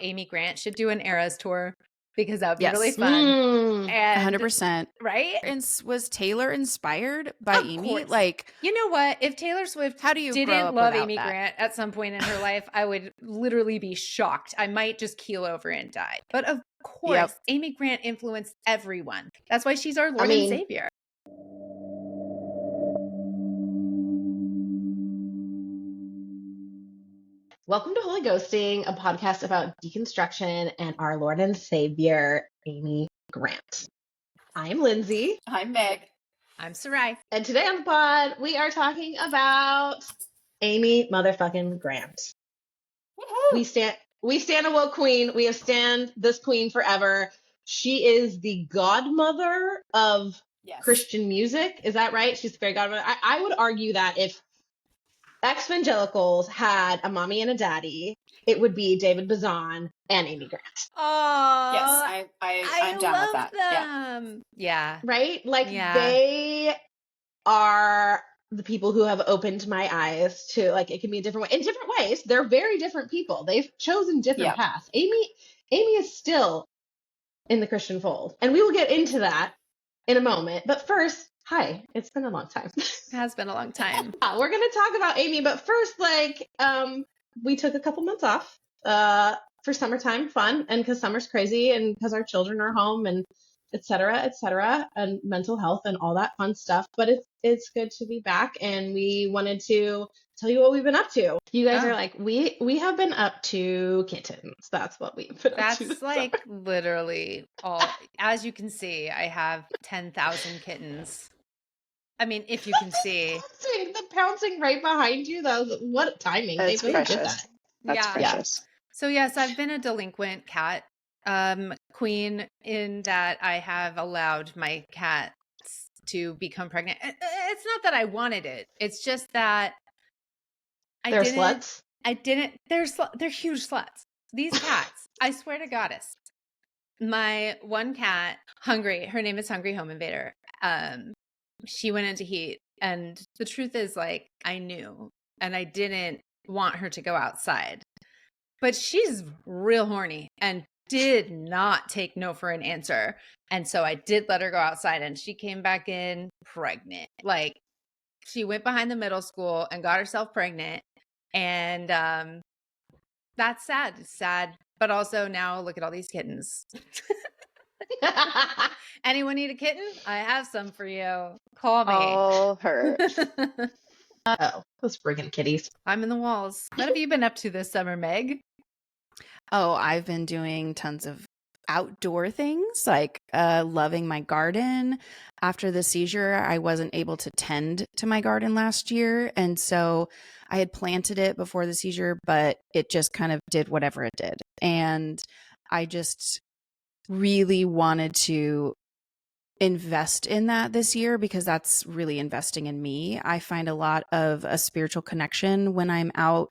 Amy Grant should do an Eras tour because that would be Yes. really fun. And 100%. right? And was Taylor inspired by Of Amy? course. Like, you know what? If Taylor Swift how do you grow didn't up love without Amy that? Grant at some point in her life, I would literally be shocked. I might just keel over and die. But of course, Amy Grant influenced everyone. That's why she's our Lord and Savior. Welcome to Holy Ghosting, a podcast about deconstruction and our Lord and Savior, Amy Grant. I'm Lindsay. I'm Meg. I'm Sarai. And today on the pod, we are talking about Amy motherfucking Grant. Woo-hoo! We stand a woke queen. We have stand this queen forever. She is the godmother of Christian music. Is that right? She's the fairy godmother. I would argue that if ex-evangelicals had a mommy and a daddy, it would be David Bazan and Amy Grant. Oh, yes, I'm down with that. Them. Yeah. Right? Like, they are the people who have opened my eyes to, like, it can be a different way. In different ways, they're very different people. They've chosen different paths. Amy is still in the Christian fold, and we will get into that in a moment. But first, hi, it's been a long time. It has been a long time. We're going to talk about Amy, but first, we took a couple months off for summertime fun, and because summer's crazy, and because our children are home, and et cetera, and mental health and all that fun stuff. But it's good to be back, and we wanted to tell you what we've been up to. You guys are like, we have been up to kittens. That's what we've been up to. That's like summer. Literally all. As you can see, I have 10,000 kittens. I mean, if you can see. The pouncing right behind you. What timing. That's precious. That's precious. So yes, I've been a delinquent cat queen in that I have allowed my cats to become pregnant. It's not that I wanted it. It's just that they're sluts. They're huge sluts. These cats, I swear to goddess. My one cat, Hungry, her name is Hungry Home Invader. She went into heat, and the truth is, like, I knew, and I didn't want her to go outside. But she's real horny and did not take no for an answer. And so I did let her go outside, and she came back in pregnant. Like, she went behind the middle school and got herself pregnant. And that's sad. It's sad. But also now look at all these kittens. Anyone need a kitten? I have some for you. Call me. All hers. Those friggin' kitties. I'm in the walls. What have you been up to this summer, Meg? Oh, I've been doing tons of outdoor things, like loving my garden. After the seizure, I wasn't able to tend to my garden last year. And so I had planted it before the seizure, but it just kind of did whatever it did. And I just really wanted to invest in that this year, because that's really investing in me. I find a lot of a spiritual connection when I'm out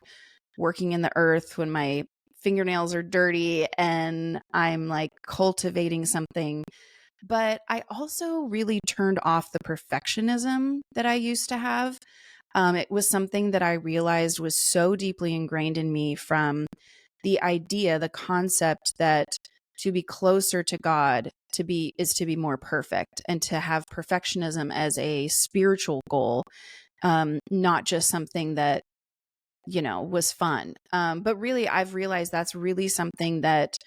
working in the earth, when my fingernails are dirty and I'm like cultivating something. But I also really turned off the perfectionism that I used to have. It was something that I realized was so deeply ingrained in me from the idea, the concept that to be closer to God is to be more perfect, and to have perfectionism as a spiritual goal, not just something that, was fun. But really, I've realized that's really something that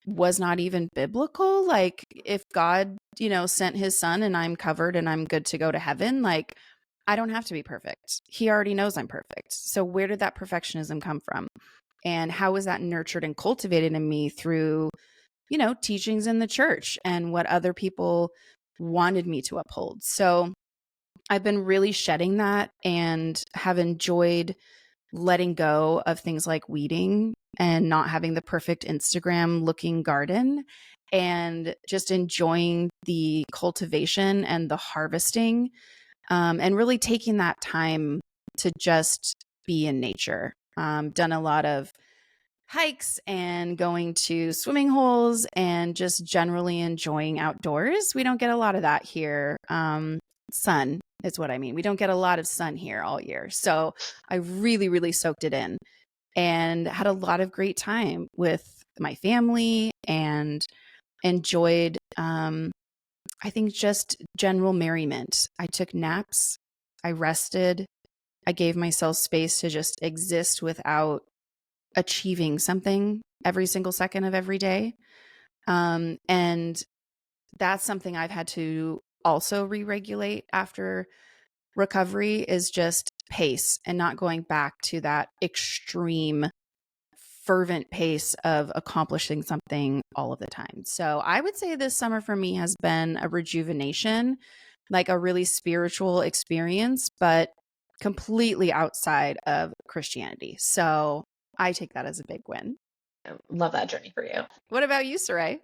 was not even biblical. Like, if God, sent his son and I'm covered and I'm good to go to heaven, like, I don't have to be perfect. He already knows I'm perfect. So where did that perfectionism come from? And how was that nurtured and cultivated in me through, teachings in the church and what other people wanted me to uphold? So I've been really shedding that and have enjoyed letting go of things like weeding and not having the perfect Instagram looking garden, and just enjoying the cultivation and the harvesting, and really taking that time to just be in nature. Done a lot of hikes and going to swimming holes and just generally enjoying outdoors. We don't get a lot of that here. Sun is what I mean. We don't get a lot of sun here all year. So I really, really soaked it in. and had a lot of great time with my family and enjoyed, I think, just general merriment. I took naps. I rested. I gave myself space to just exist without achieving something every single second of every day. And that's something I've had to also re-regulate after recovery, is just pace and not going back to that extreme fervent pace of accomplishing something all of the time. So I would say this summer for me has been a rejuvenation, like a really spiritual experience, but completely outside of Christianity. So I take that as a big win. Love that journey for you. What about you, Sarai?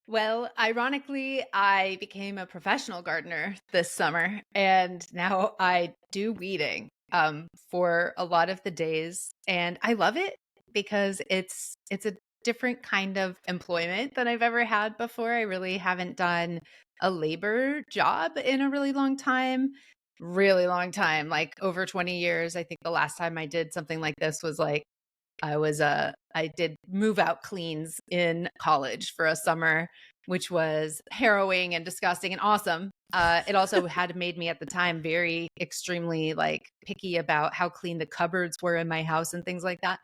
Well, ironically, I became a professional gardener this summer, and now I do weeding for a lot of the days, and I love it because it's a different kind of employment than I've ever had before. I really haven't done a labor job in a really long time. Really long time, like over 20 years. I think the last time I did something like this was like I did move out cleans in college for a summer, which was harrowing and disgusting and awesome. It also had made me at the time very extremely like picky about how clean the cupboards were in my house and things like that.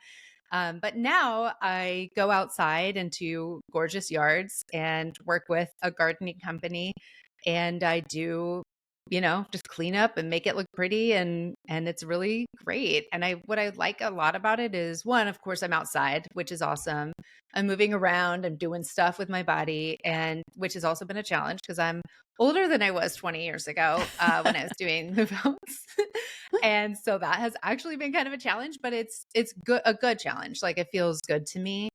But now I go outside into gorgeous yards and work with a gardening company, and I do, just clean up and make it look pretty, and it's really great. And what I like a lot about it is, one, of course, I'm outside, which is awesome. I'm moving around, I'm doing stuff with my body, and which has also been a challenge because I'm older than I was 20 years ago when I was doing move outs. And so that has actually been kind of a challenge, but it's a good challenge. Like, it feels good to me.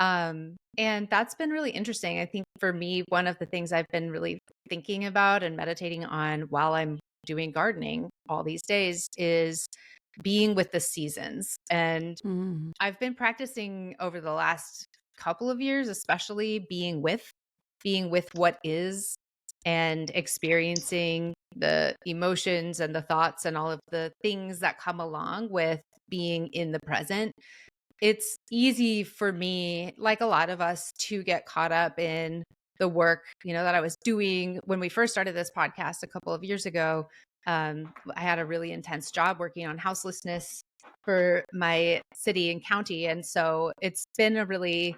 And that's been really interesting. I think for me, one of the things I've been really thinking about and meditating on while I'm doing gardening all these days is being with the seasons. And I've been practicing over the last couple of years, especially being with what is, and experiencing the emotions and the thoughts and all of the things that come along with being in the present. It's easy for me, like a lot of us, to get caught up in the work, that I was doing when we first started this podcast a couple of years ago. I had a really intense job working on houselessness for my city and county. And so it's been a really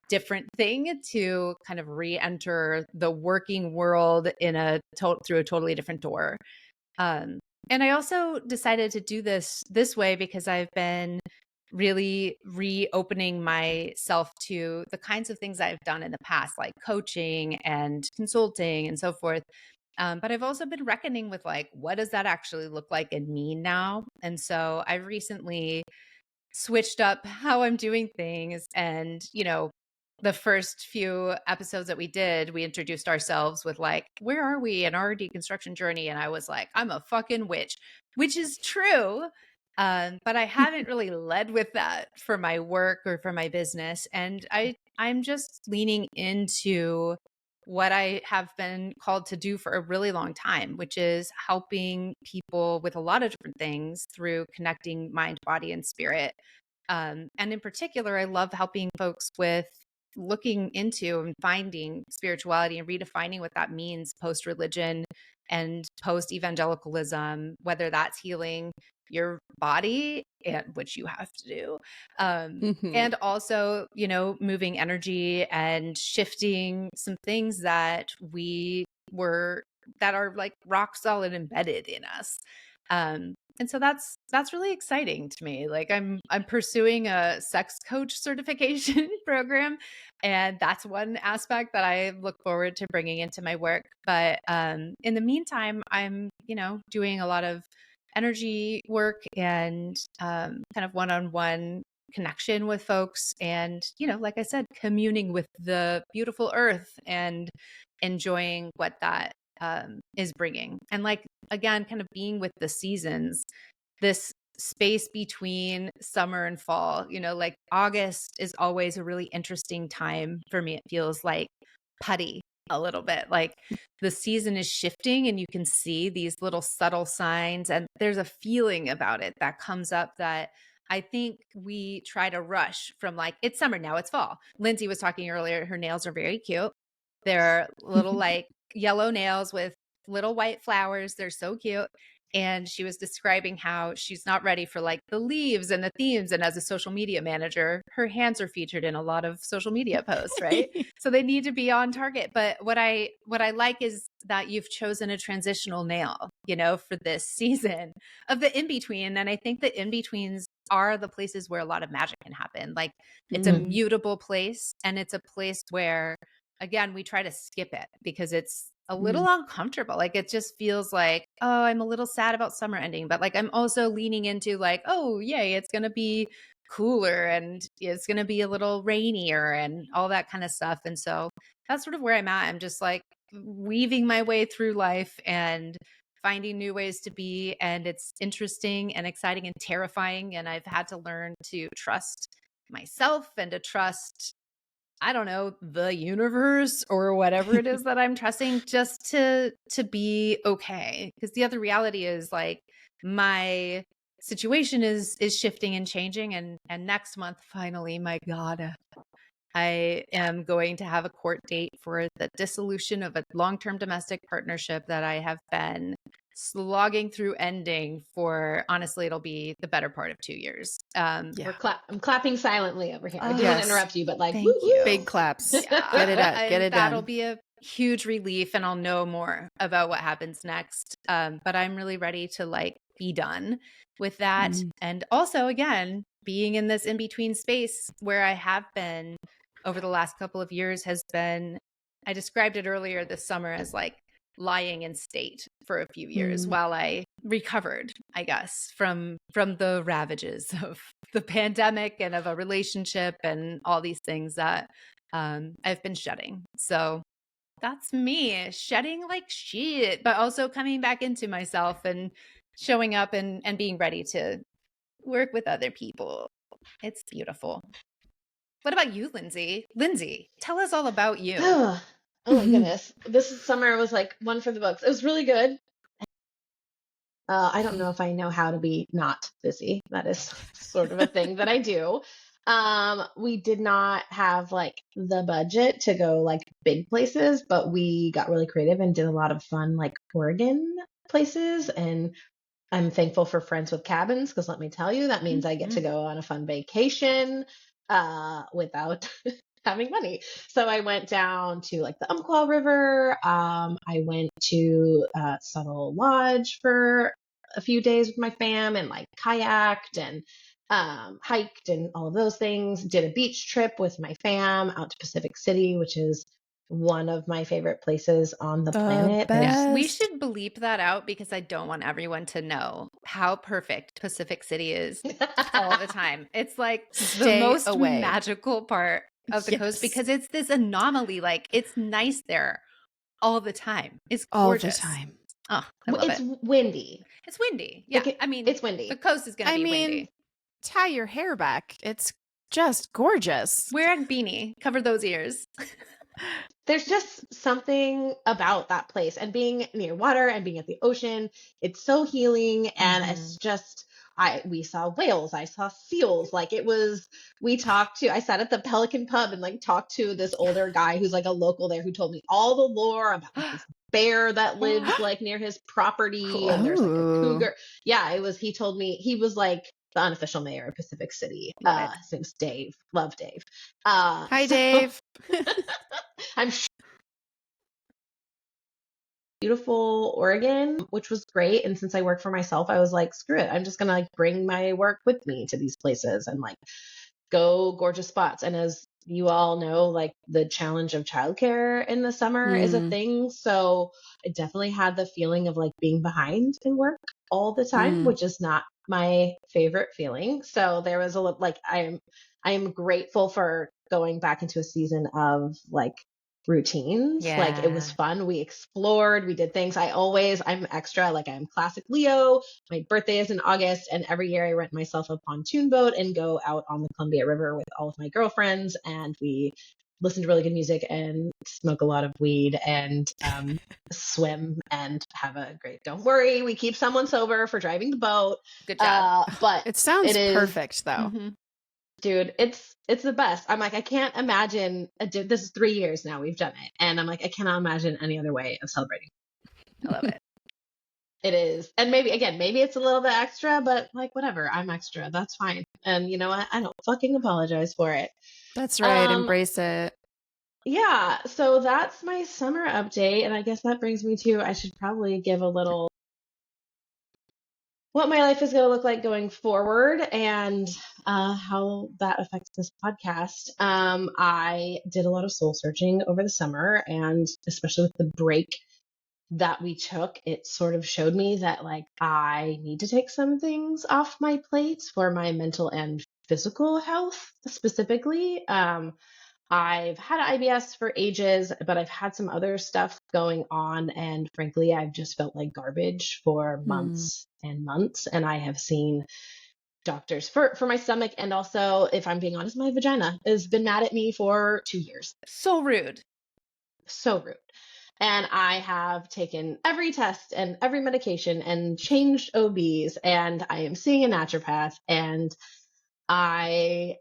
different thing to kind of re-enter the working world through a totally different door. And I also decided to do this way because I've been really reopening myself to the kinds of things I've done in the past, like coaching and consulting and so forth. But I've also been reckoning with, like, what does that actually look like and mean now? And so I've recently switched up how I'm doing things. And, the first few episodes that we did, we introduced ourselves with, like, where are we in our deconstruction journey? And I was like, I'm a fucking witch, which is true. But I haven't really led with that for my work or for my business. And I'm just leaning into what I have been called to do for a really long time, which is helping people with a lot of different things through connecting mind, body, and spirit. And in particular, I love helping folks with looking into and finding spirituality and redefining what that means post religion and post evangelicalism, whether that's healing your body, and which you have to do, and also, moving energy and shifting some things that are like rock solid embedded in us. And so that's really exciting to me. Like, I'm pursuing a sex coach certification program, and that's one aspect that I look forward to bringing into my work. But in the meantime, I'm, doing a lot of energy work and kind of one-on-one connection with folks, and, like I said, communing with the beautiful earth and enjoying what that is bringing. And, like, again, kind of being with the seasons, this space between summer and fall, like August is always a really interesting time for me. It feels like putty a little bit, like the season is shifting and you can see these little subtle signs, and there's a feeling about it that comes up that I think we try to rush from like, it's summer now, it's fall. Lindsay was talking earlier, her nails are very cute. They're little like yellow nails with little white flowers. They're so cute. And she was describing how she's not ready for like the leaves and the themes. And as a social media manager, her hands are featured in a lot of social media posts, right? So they need to be on target. But what I like is that you've chosen a transitional nail, you know, for this season of the in-between. And I think the in-betweens are the places where a lot of magic can happen. Like it's a mutable place, and it's a place where, again, we try to skip it because it's a little uncomfortable. Like it just feels like, oh, I'm a little sad about summer ending, but like I'm also leaning into like, oh, yay, it's going to be cooler and it's going to be a little rainier and all that kind of stuff. And so that's sort of where I'm at. I'm just like weaving my way through life and finding new ways to be. And it's interesting and exciting and terrifying. And I've had to learn to trust myself and to trust, I don't know, the universe or whatever it is that I'm trusting, just to be okay. Because the other reality is like my situation is shifting and changing, and next month, finally, my God, I am going to have a court date for the dissolution of a long-term domestic partnership that I have been slogging through ending for, honestly, it'll be the better part of 2 years. I'm clapping silently over here. I didn't want to interrupt you, but like, thank you. Big claps. Yeah. Get it out. Get it done. That'll be a huge relief, and I'll know more about what happens next. But I'm really ready to like be done with that. And also, again, being in this in-between space where I have been over the last couple of years has been, I described it earlier this summer as like lying in state for a few years while I recovered, I guess, from the ravages of the pandemic and of a relationship and all these things that I've been shedding. So that's me, shedding like shit, but also coming back into myself and showing up and being ready to work with other people. It's beautiful. What about you, Lindsay? Lindsay, tell us all about you. Oh my goodness. This summer was like one for the books. It was really good. I don't know if I know how to be not busy. That is sort of a thing that I do. We did not have like the budget to go like big places, but we got really creative and did a lot of fun like Oregon places. And I'm thankful for Friends with Cabins, because let me tell you, that means I get to go on a fun vacation without having money. So I went down to like the Umpqua River. I went to Subtle Lodge for a few days with my fam and like kayaked and hiked and all of those things. Did a beach trip with my fam out to Pacific City, which is one of my favorite places on the planet. We should bleep that out because I don't want everyone to know how perfect Pacific City is all the time. It's like the most magical part of the coast because it's this anomaly. Like it's nice there all the time. It's gorgeous. All the time. Oh, I love it's windy. It's windy. Yeah. Like I mean, it's windy. The coast is going to be windy. Tie your hair back. It's just gorgeous. Wear a beanie. Cover those ears. There's just something about that place and being near water and being at the ocean. It's so healing. And it's just, we saw whales. I saw seals. Like I sat at the Pelican Pub and like talked to this older guy who's like a local there who told me all the lore about like, this bear that lives like near his property. And there's like a cougar. Yeah, he told me, he was like the unofficial mayor of Pacific City. His name's Dave. Love Dave. Hi, Dave. I'm beautiful Oregon, which was great. And since I work for myself, I was like, screw it. I'm just going to like bring my work with me to these places and like go gorgeous spots. And as you all know, like the challenge of childcare in the summer is a thing. So I definitely had the feeling of like being behind in work all the time, which is not my favorite feeling. So there was I am grateful for going back into a season of like routines. Yeah. Like it was fun. We explored, we did things. I'm extra, like I'm classic Leo. My birthday is in August, and every year I rent myself a pontoon boat and go out on the Columbia River with all of my girlfriends, and we listen to really good music and smoke a lot of weed and swim and have a great. Don't worry, we keep someone sober for driving the boat. Good job. But it sounds is, perfect though. Mm-hmm. Dude, it's the best. I'm like, I can't imagine. This is 3 years now we've done it, and I'm like, I cannot imagine any other way of celebrating. I love it. It is, and maybe it's a little bit extra, but like whatever, I'm extra. That's fine. And you know what? I don't fucking apologize for it. That's right. Embrace it. Yeah, so that's my summer update, and I guess that brings me to I should probably give a little what my life is going to look like going forward and how that affects this podcast. I did a lot of soul searching over the summer, and especially with the break that we took, it sort of showed me that like I need to take some things off my plate for my mental and physical health specifically. I've had IBS for ages, but I've had some other stuff going on. And frankly, I've just felt like garbage for months and months. And I have seen doctors for my stomach. And also, if I'm being honest, my vagina has been mad at me for 2 years. So rude. So rude. And I have taken every test and every medication and changed OBs. And I am seeing a naturopath. And I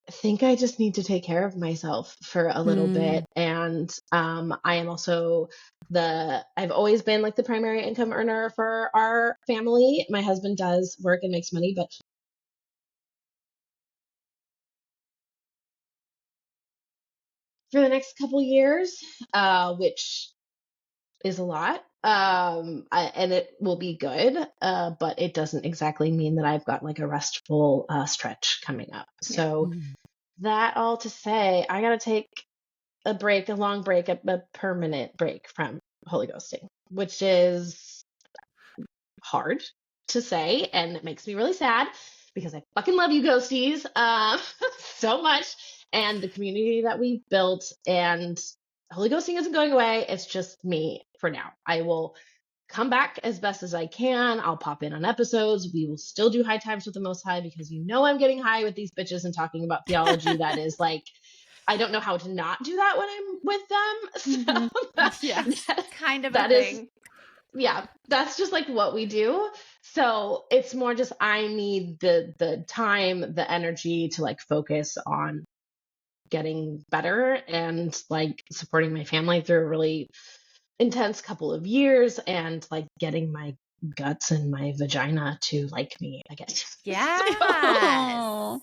think I just need to take care of myself for a little bit. And I am also I've always been like the primary income earner for our family. My husband does work and makes money, but for the next couple years, which is a lot. And it will be good, but it doesn't exactly mean that I've got like a restful stretch coming up. So that all to say, I got to take a break, a long break, a permanent break from Holy Ghosting, which is hard to say. And it makes me really sad because I fucking love you, Ghosties, so much. And the community that we've built, and Holy Ghosting isn't going away. It's just me for now. I will come back as best as I can. I'll pop in on episodes. We will still do High Times with the Most High because you know I'm getting high with these bitches and talking about theology that is like, I don't know how to not do that when I'm with them. So Yeah, kind of that a thing. Yeah, that's just like what we do. So it's more just I need the time, the energy to like focus on getting better and like supporting my family through a really intense couple of years and like getting my guts and my vagina to like me again. Yes. Oh.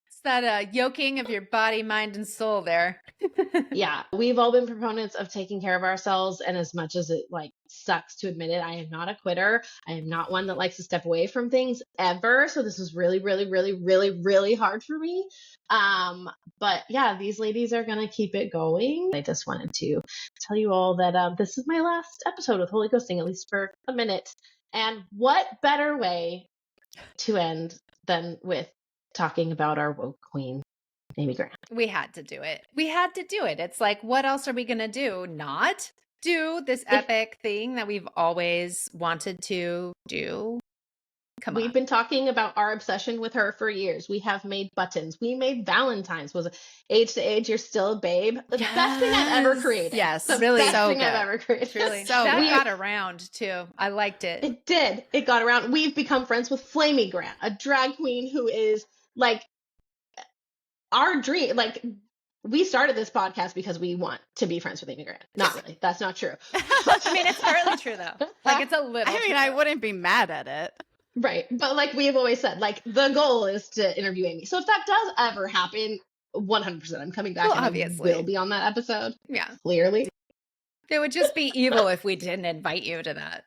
It's that yoking of your body, mind, and soul there. Yeah, we've all been proponents of taking care of ourselves, and as much as it like sucks to admit it, I am not a quitter. I am not one that likes to step away from things ever. So this was really, really, really, really, really hard for me. But yeah, these ladies are gonna keep it going. I just wanted to tell you all that this is my last episode with Holy Ghosting, at least for a minute. And what better way to end than with talking about our woke queen, Amy Grant. We had to do it. It's like, what else are we going to do? Not do this epic thing that we've always wanted to do. We've been talking about our obsession with her for years. We have made buttons. We made Valentine's. Was it age to age, you're still a babe? The best thing I've ever created. Yes, the really best so thing good. I've ever created. Really, so that good. got around too. I liked it. It did. It got around. We've become friends with Flamey Grant, a drag queen who is like our dream. Like we started this podcast because we want to be friends with Amy Grant. Not really. That's not true. I mean, it's partly true though. Like it's a little. I mean, I wouldn't be mad at it. Right. But like we have always said, like the goal is to interview Amy. So if that does ever happen, 100% I'm coming back and obviously. I will be on that episode. Yeah. Clearly. It would just be evil if we didn't invite you to that.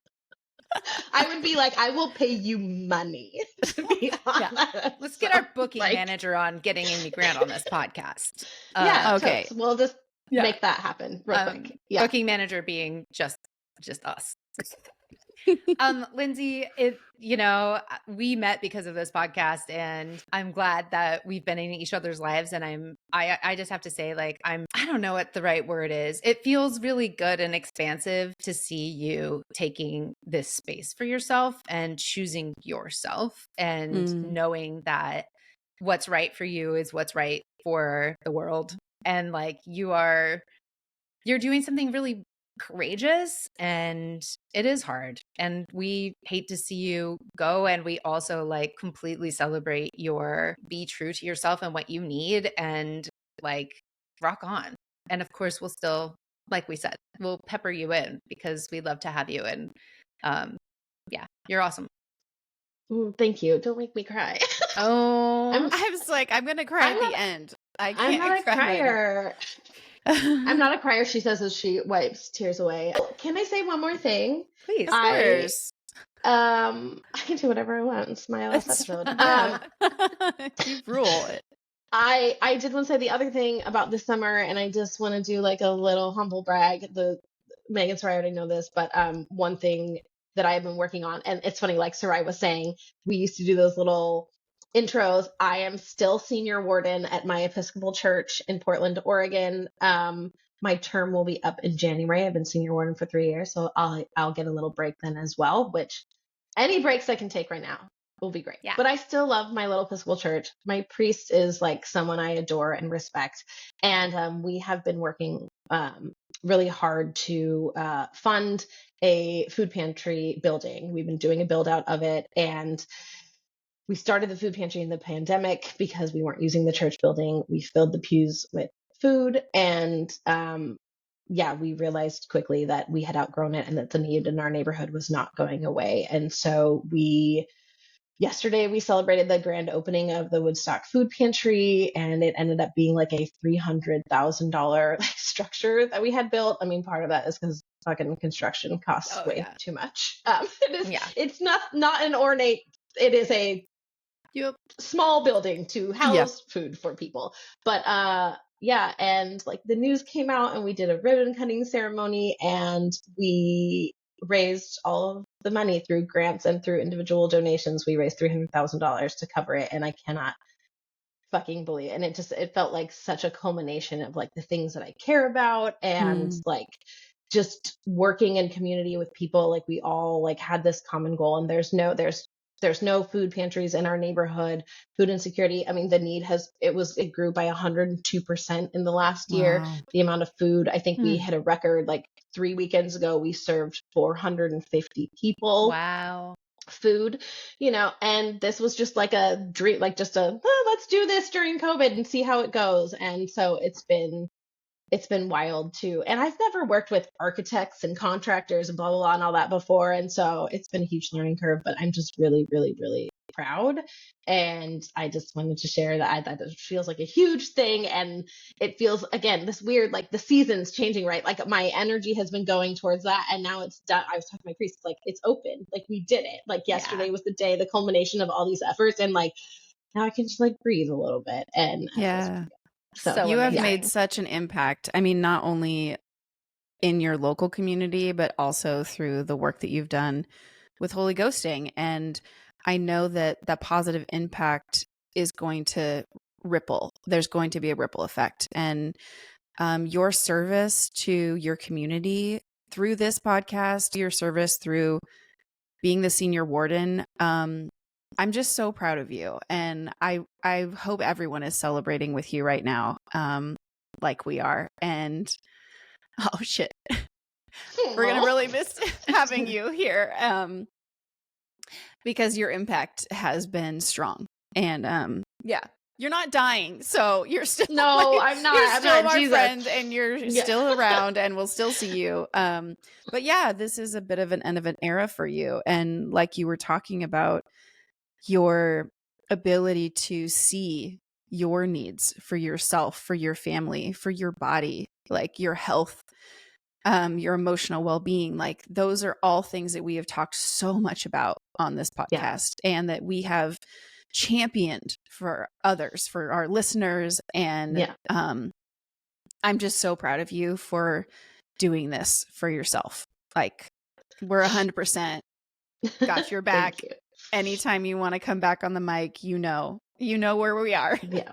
I would be like, I will pay you money to be on that. Let's get our booking manager on getting Amy Grant on this podcast. Yeah. Okay. So we'll just make that happen real quick. Yeah. Booking manager being just us. Lindsay, we met because of this podcast, and I'm glad that we've been in each other's lives. And I just have to say, like, I don't know what the right word is. It feels really good and expansive to see you taking this space for yourself and choosing yourself and knowing that what's right for you is what's right for the world And like you're doing something really courageous, and it is hard. And we hate to see you go. And we also like completely celebrate your be true to yourself and what you need, and like rock on. And of course, we'll still, like we said, we'll pepper you in because we love to have you. And yeah, you're awesome. Thank you. Don't make me cry. Oh, I was like, I'm going to cry at the end. I can't I'm not a cry right now. crier. I'm not a crier, she says as she wipes tears away. Can I say one more thing? please. Of course. I can do whatever I want. It's my last episode. You rule it. I did want to say the other thing about this summer, and I just want to do like a little humble brag. The Meg and Sarai already know this, but one thing that I have been working on, and it's funny, like Sarai was saying, we used to do those little intros. I am still senior warden at my Episcopal church in Portland, Oregon. My term will be up in January. I've been senior warden for 3 years, so I'll get a little break then as well, which any breaks I can take right now will be great. Yeah. But I still love my little Episcopal church. My priest is like someone I adore and respect. And we have been working really hard to fund a food pantry building. We've been doing a build out of it. And we started the food pantry in the pandemic because we weren't using the church building. We filled the pews with food. And we realized quickly that we had outgrown it and that the need in our neighborhood was not going away. And so yesterday we celebrated the grand opening of the Woodstock Food Pantry, and it ended up being like a $300,000 structure that we had built. I mean, part of that is because fucking construction costs too much. It's not an ornate, it is a small building to house food for people. But and like the news came out and we did a ribbon cutting ceremony, and we raised all of the money through grants and through individual donations. We raised $300,000 to cover it, and I cannot fucking believe it. And it felt like such a culmination of like the things that I care about, and like just working in community with people. Like we all like had this common goal, and there's no food pantries in our neighborhood. Food insecurity, I mean, the need it grew by 102% in the last year. The amount of food, I think we hit a record like 3 weekends ago. We served 450 people food, and this was just like a dream, like just let's do this during COVID and see how it goes. And so it's been wild too. And I've never worked with architects and contractors and blah, blah, blah and all that before. And so it's been a huge learning curve, but I'm just really, really, really proud. And I just wanted to share that. It feels like a huge thing. And it feels, again, this weird, like the seasons changing, right? Like my energy has been going towards that. And now it's done. I was talking to my priest, like it's open, like we did it. Like yesterday was the day, the culmination of all these efforts. And like, now I can just like breathe a little bit. And so you have made such an impact. I mean, not only in your local community, but also through the work that you've done with Holy Ghosting. And I know that that positive impact is going to ripple. There's going to be a ripple effect. And your service to your community through this podcast, your service through being the senior warden, I'm just so proud of you. And I hope everyone is celebrating with you right now, like we are. And oh shit, we're going to really miss having you here, because your impact has been strong. And you're not dying. So you're still, I'm not. You're still our Jesus. friend, and you're still around, and we'll still see you. But yeah, this is a bit of an end of an era for you. And like you were talking about, your ability to see your needs for yourself, for your family, for your body, like your health, your emotional well-being, like those are all things that we have talked so much about on this podcast, and that we have championed for others, for our listeners. And I'm just so proud of you for doing this for yourself. Like we're 100% got your back. Thank you. Anytime you want to come back on the mic, you know where we are. Yeah.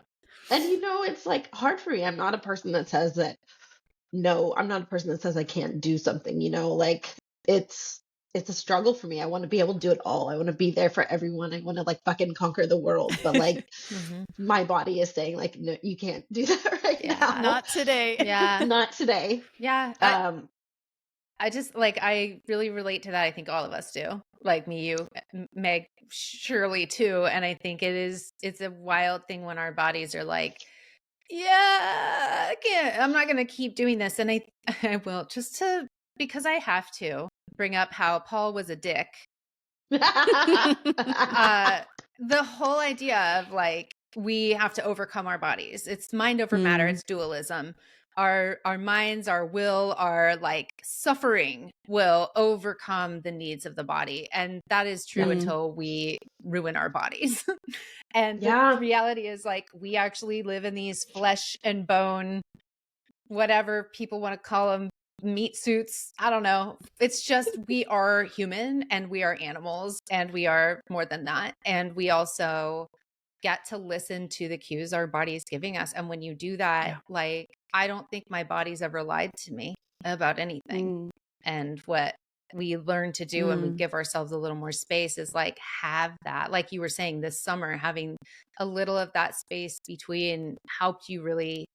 And it's like hard for me. I'm not a person that says that. No, I'm not a person that says I can't do something, like it's it's a struggle for me. I want to be able to do it all. I want to be there for everyone. I want to like fucking conquer the world. But like my body is saying like, no, you can't do that right now. Not today. Yeah. Not today. Yeah. I just like, I really relate to that. I think all of us do. Like me, you, Meg, surely too. And I think it's a wild thing when our bodies are like, yeah, I'm not going to keep doing this. And I will because I have to bring up how Paul was a dick. The whole idea of like, we have to overcome our bodies. It's mind over matter. It's dualism. Our minds, our will, our like suffering will overcome the needs of the body. And that is true until we ruin our bodies. And the reality is like, we actually live in these flesh and bone, whatever people want to call them, meat suits. I don't know. It's just, we are human and we are animals and we are more than that. And we also get to listen to the cues our body is giving us. And when you do that, like, I don't think my body's ever lied to me about anything. And what we learn to do when we give ourselves a little more space is like, have that, like you were saying this summer, having a little of that space between helped you really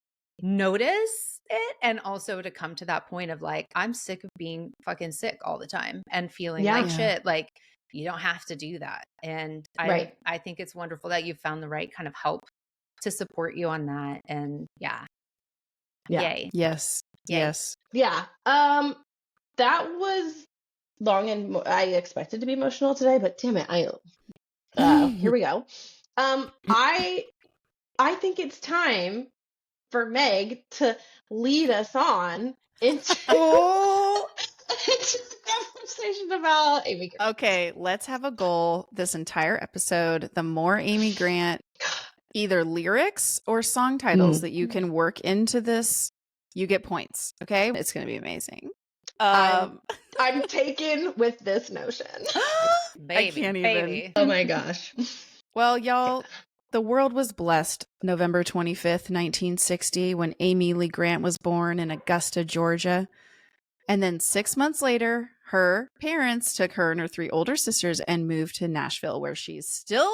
notice it. And also to come to that point of like, I'm sick of being fucking sick all the time and feeling like shit. Like, you don't have to do that. And I think it's wonderful that you've found the right kind of help to support you on that. And yay. Yes. Yay. Yes. Yeah. That was long and I expected to be emotional today, but damn it, here we go. I think it's time for Meg to lead us on into the conversation about Amy Grant. Okay, let's have a goal this entire episode. The more Amy Grant, either lyrics or song titles that you can work into this, you get points. Okay, it's going to be amazing. I'm taken with this notion. I can't even. Oh my gosh. Well, y'all, the world was blessed November 25th, 1960, when Amy Lee Grant was born in Augusta, Georgia. And then 6 months later, her parents took her and her 3 older sisters and moved to Nashville, where she's still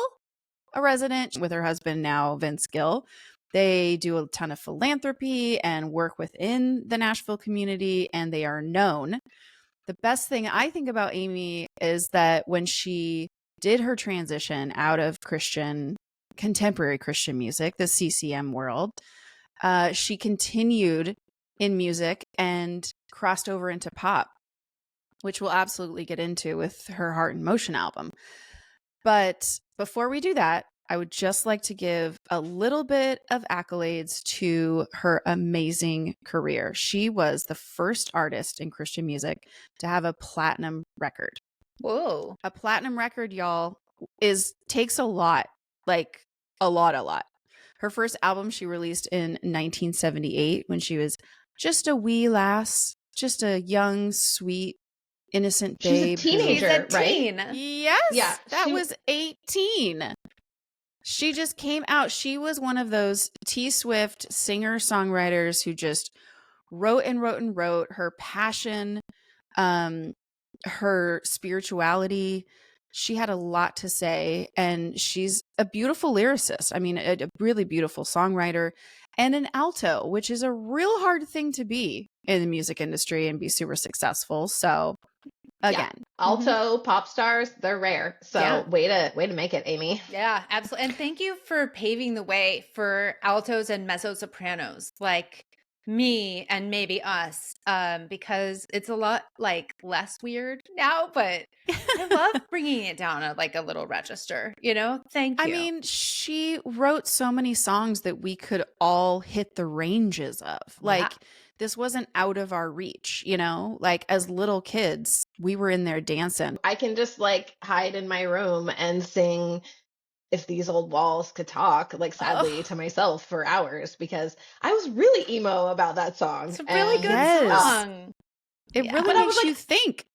a resident with her husband now, Vince Gill. They do a ton of philanthropy and work within the Nashville community, and they are known. The best thing I think about Amy is that when she did her transition out of contemporary Christian music, the CCM world, she continued in music and crossed over into pop, which we'll absolutely get into with her Heart in Motion album. But before we do that, I would just like to give a little bit of accolades to her amazing career. She was the first artist in Christian music to have a platinum record. Whoa. A platinum record, y'all, takes a lot, like a lot. Her first album she released in 1978 when she was just a wee lass, just a young, sweet, innocent babe. She's a teenager, right? Yes. Yeah. That was 18. She just came out. She was one of those T Swift singer-songwriters who just wrote and wrote and wrote. Her passion, her spirituality, she had a lot to say. And she's a beautiful lyricist. I mean, a really beautiful songwriter and an alto, which is a real hard thing to be in the music industry and be super successful. So again, alto pop stars, they're rare. So way to make it, Amy. Yeah, absolutely. And thank you for paving the way for altos and mezzo sopranos like me and maybe us, because it's a lot like less weird now, but I love bringing it down at like a little register, Thank you. I mean, she wrote so many songs that we could all hit the ranges of. Like, this wasn't out of our reach, Like, as little kids, we were in there dancing. I can just like hide in my room and sing If These Old Walls Could Talk, like sadly to myself for hours, because I was really emo about that song. It's a really good song. It really makes you think.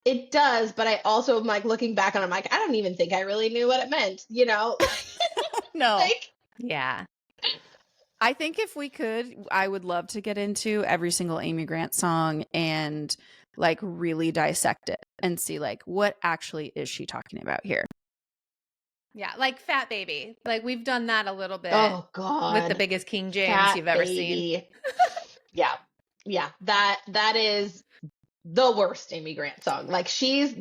It does, but I also am like looking back and I'm like, I don't even think I really knew what it meant, No. Yeah. I think if we could, I would love to get into every single Amy Grant song and like really dissect it and see like what actually is she talking about here. Yeah, like Fat Baby. Like we've done that a little bit. Oh God. With the biggest King James Fat you've ever Baby. seen. Yeah. That is the worst Amy Grant song. Like she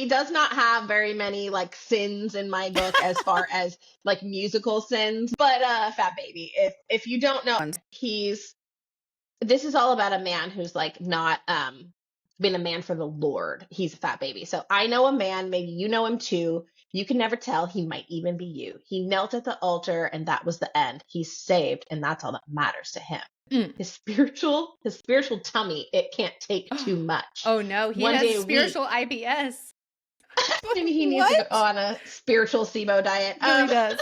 does not have very many like sins in my book as far as like musical sins. But Fat Baby, if you don't know, this is all about a man who's like not been a man for the Lord. He's a fat baby. So I know a man, maybe you know him too. You can never tell. He might even be you. He knelt at the altar and that was the end. He's saved and that's all that matters to him. His spiritual tummy, it can't take too much. Oh no, he has spiritual IBS. Maybe he needs to go on a spiritual SIBO diet. He really does.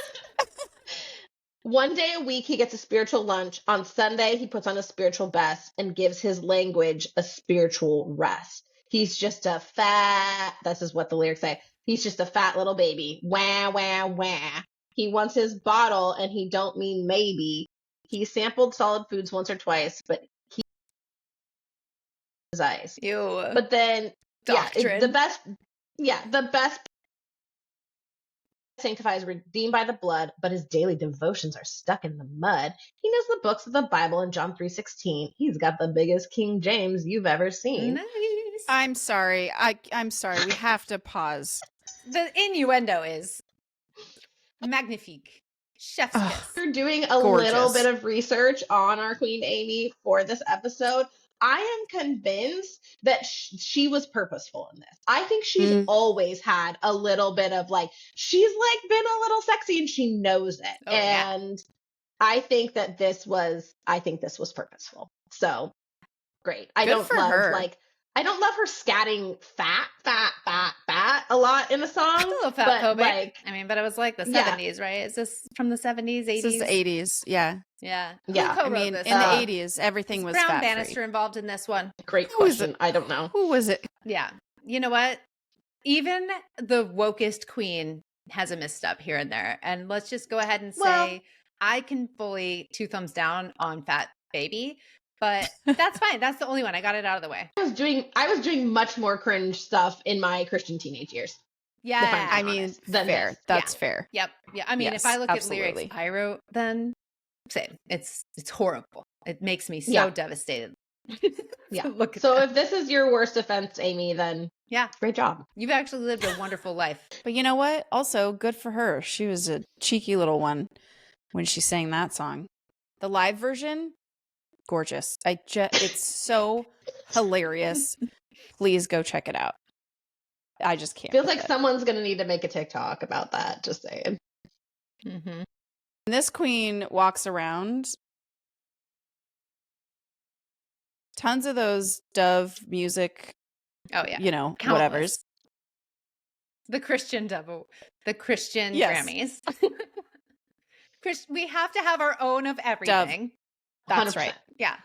One day a week, he gets a spiritual lunch. On Sunday, he puts on a spiritual best and gives his language a spiritual rest. He's just a fat, this is what the lyrics say. He's just a fat little baby. Wah, wah, wah. He wants his bottle and he don't mean maybe. He sampled solid foods once or twice, but he his eyes. Ew. But then, Doctrine. the best sanctifies redeemed by the blood, but his daily devotions are stuck in the mud. He knows the books of the Bible and John 3:16. He's got the biggest King James you've ever seen. Nice. I'm sorry. I'm sorry. We have to pause. The innuendo is magnifique. Chef's kiss. We're doing a little bit of research on our Queen Amy for this episode. I am convinced that she was purposeful in this. I think she's always had a little bit of like, she's like been a little sexy and she knows it. Oh, and I think that this was purposeful. So great. I don't love her scatting fat a lot in the song. It's a little fat phobic. But it was like the 70s, right? Is this from the 70s, 80s? This is the 80s, yeah. Yeah. I mean, in the 80s, everything was Brown fat-free. Bannister involved in this one? Great question. I don't know. Who was it? Yeah. You know what? Even the wokest queen has a misstep here and there. And let's just go ahead and say I can fully 2 thumbs down on Fat Baby. But that's fine. That's the only one. I got it out of the way. I was doing much more cringe stuff in my Christian teenage years. Yeah. I mean, fair. That's fair. Yep. Yeah. I mean, yes, if I look absolutely. at lyrics I wrote, then same. It's horrible. It makes me so devastated. Look at so that. if this is your worst offense, Amy, then great job. You've actually lived a wonderful life. But you know what? Also, good for her. She was a cheeky little one when she sang that song. The live version, gorgeous. It's so hilarious. Please go check it out. I just can't. Feels like someone's gonna need to make a TikTok about that. Just saying. Mm-hmm. This queen walks around. Tons of those Dove music. Oh yeah. You know, Countless. whatever's. The Christian Yes. Grammys. We have to have our own of everything. Dove. That's 100%. right. Yeah.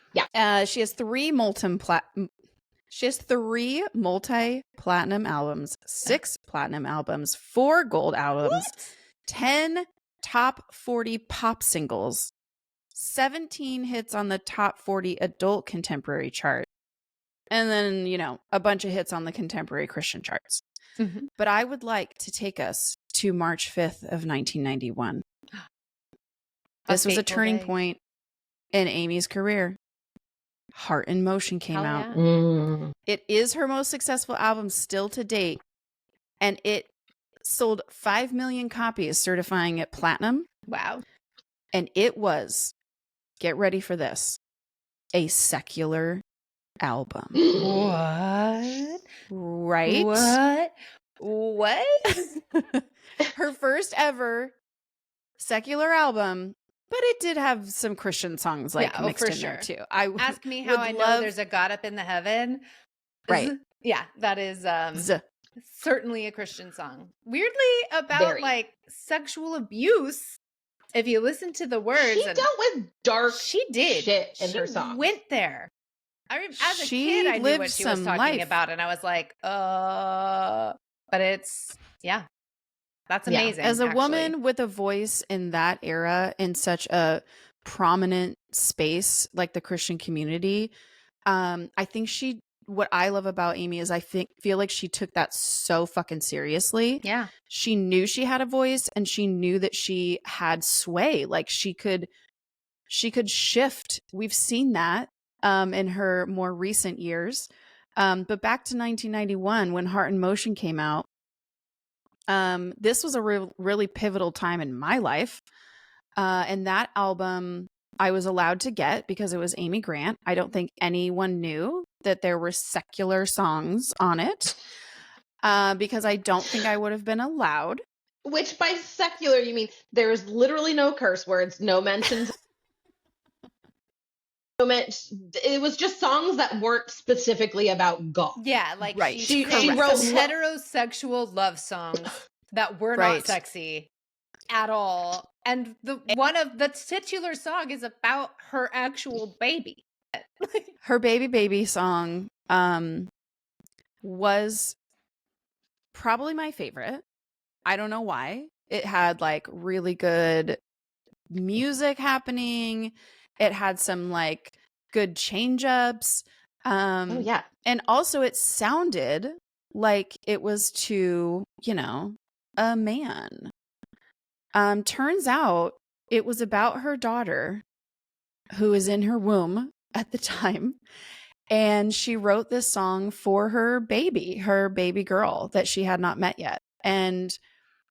She has 3 multi-platinum albums, 6 platinum albums, 4 gold albums, 10 top 40 pop singles, 17 hits on the top 40 adult contemporary chart, and then, you know, a bunch of hits on the contemporary Christian charts. Mm-hmm. But I would like to take us to March 5th of 1991. This was a turning point in Amy's career. Heart in Motion came out. Mm. It is her most successful album still to date, and it sold 5 million copies, certifying it platinum. Wow. And it was, get ready for this, a secular album. What? Right? What? Her first ever secular album, but it did have some Christian songs mixed in there too. Ask me how I know there's a God up in the heaven. Right. Yeah, that is certainly a Christian song. Weirdly about like sexual abuse. If you listen to the words, she dealt with dark shit in her song. She went there. As a kid, I knew what she was talking about, and I was like, but it's that's amazing. As a woman with a voice in that era, in such a prominent space like the Christian community, I think she what I love about Amy is feel like she took that so fucking seriously. Yeah. She knew she had a voice and she knew that she had sway. Like she could shift. We've seen that in her more recent years. But back to 1991 when Heart in Motion came out, this was a really pivotal time in my life. And that album I was allowed to get because it was Amy Grant. I don't think anyone knew that there were secular songs on it because I don't think I would have been allowed. Which by secular, you mean there's literally no curse words, no mentions. It was just songs that weren't specifically about golf. Yeah, like right. she wrote heterosexual love songs that were not sexy at all. And one of the titular song is about her actual baby. Her baby song was probably my favorite. I don't know why. It had like really good music happening. It had some like good change ups. Oh yeah. And also it sounded like it was to, you know, a man. Turns out it was about her daughter who was in her womb at the time. And she wrote this song for her baby girl that she had not met yet. And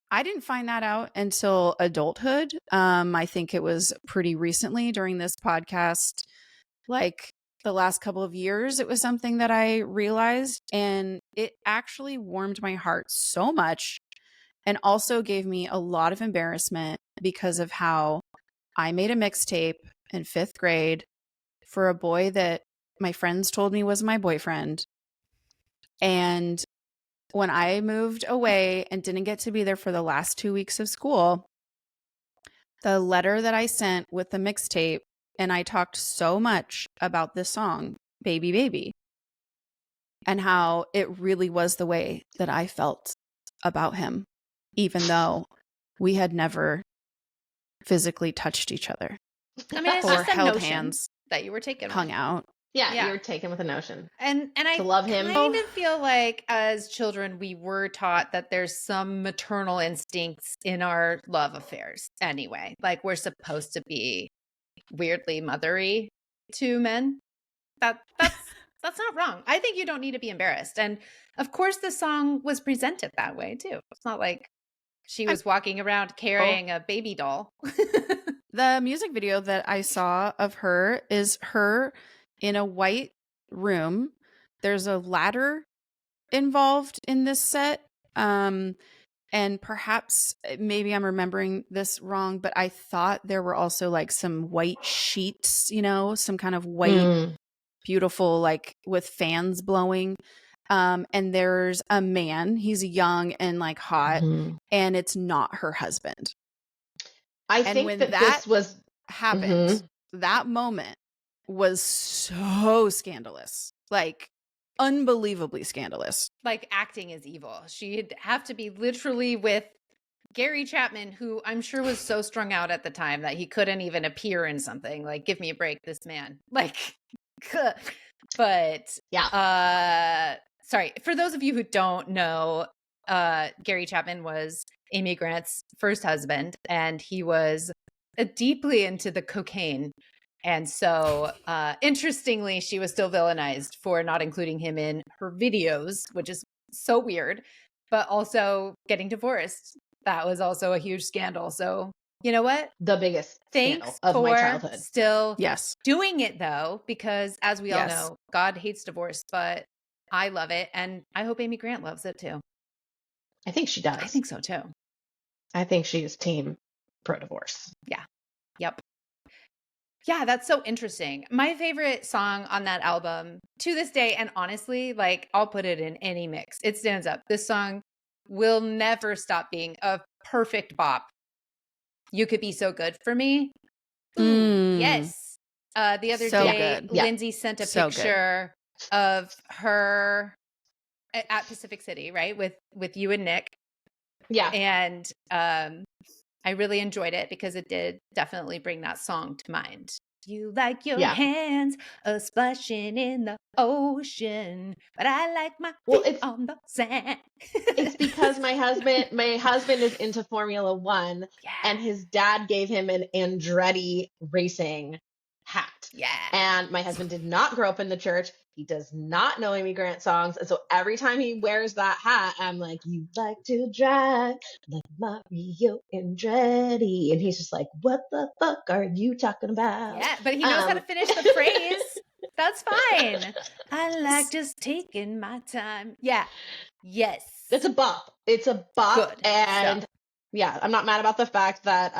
I didn't find that out until adulthood. I think it was pretty recently during this podcast, like the last couple of years, it was something that I realized. And it actually warmed my heart so much and also gave me a lot of embarrassment because of how I made a mixtape in 5th grade for a boy that my friends told me was my boyfriend. And when I moved away and didn't get to be there for the last 2 weeks of school, the letter that I sent with the mixtape, and I talked so much about this song, Baby Baby, and how it really was the way that I felt about him, even though we had never physically touched each other. I mean, it's or just a held notion hands, that you were taken hung with. out. Yeah, you were taken with a notion. And I love him. kind of feel like as children, we were taught that there's some maternal instincts in our love affairs anyway. Like we're supposed to be weirdly mothery to men. That's not wrong. I think you don't need to be embarrassed. And of course the song was presented that way too. It's not like she was walking around carrying a baby doll. The music video that I saw of her is her in a white room. There's a ladder involved in this set. And perhaps maybe I'm remembering this wrong, but I thought there were also like some white sheets, you know, some kind of white, beautiful, like with fans blowing. And there's a man, he's young and like hot, and it's not her husband. I think when that this was happened, that moment was so scandalous, like unbelievably scandalous. Like acting is evil. She'd have to be literally with Gary Chapman, who I'm sure was so strung out at the time that he couldn't even appear in something. Like, give me a break, this man. Like, but yeah. Sorry, for those of you who don't know, Gary Chapman was Amy Grant's first husband, and he was deeply into the cocaine. And so, interestingly, she was still villainized for not including him in her videos, which is so weird, but also getting divorced. That was also a huge scandal. So, you know what? The biggest Thanks scandal of my childhood. Still doing it, though, because as we all know, God hates divorce, but I love it. And I hope Amy Grant loves it, too. I think she does. I think so, too. I think she's team pro-divorce. Yeah. Yep. Yeah, that's so interesting. My favorite song on that album to this day, and honestly, like I'll put it in any mix. It stands up. This song will never stop being a perfect bop. You Could Be So Good for Me. Ooh, yes. The other day, Lindsay sent a picture of her at Pacific City, right? With you and Nick. Yeah. And I really enjoyed it because it did definitely bring that song to mind. You like your Yeah. hands splashing in the ocean, but I like my Well, feet on the sand. it's because my husband is into Formula One, and his dad gave him an Andretti racing hat. Yeah. And my husband did not grow up in the church. He does not know Amy Grant songs. And so every time he wears that hat, I'm like, you like to drive like Mario Andretti. And he's just like, what the fuck are you talking about? Yeah, but he knows how to finish the phrase. That's fine. I like just taking my time. Yeah. Yes. It's a bop. It's a bop. Good And stuff. yeah, I'm not mad about the fact that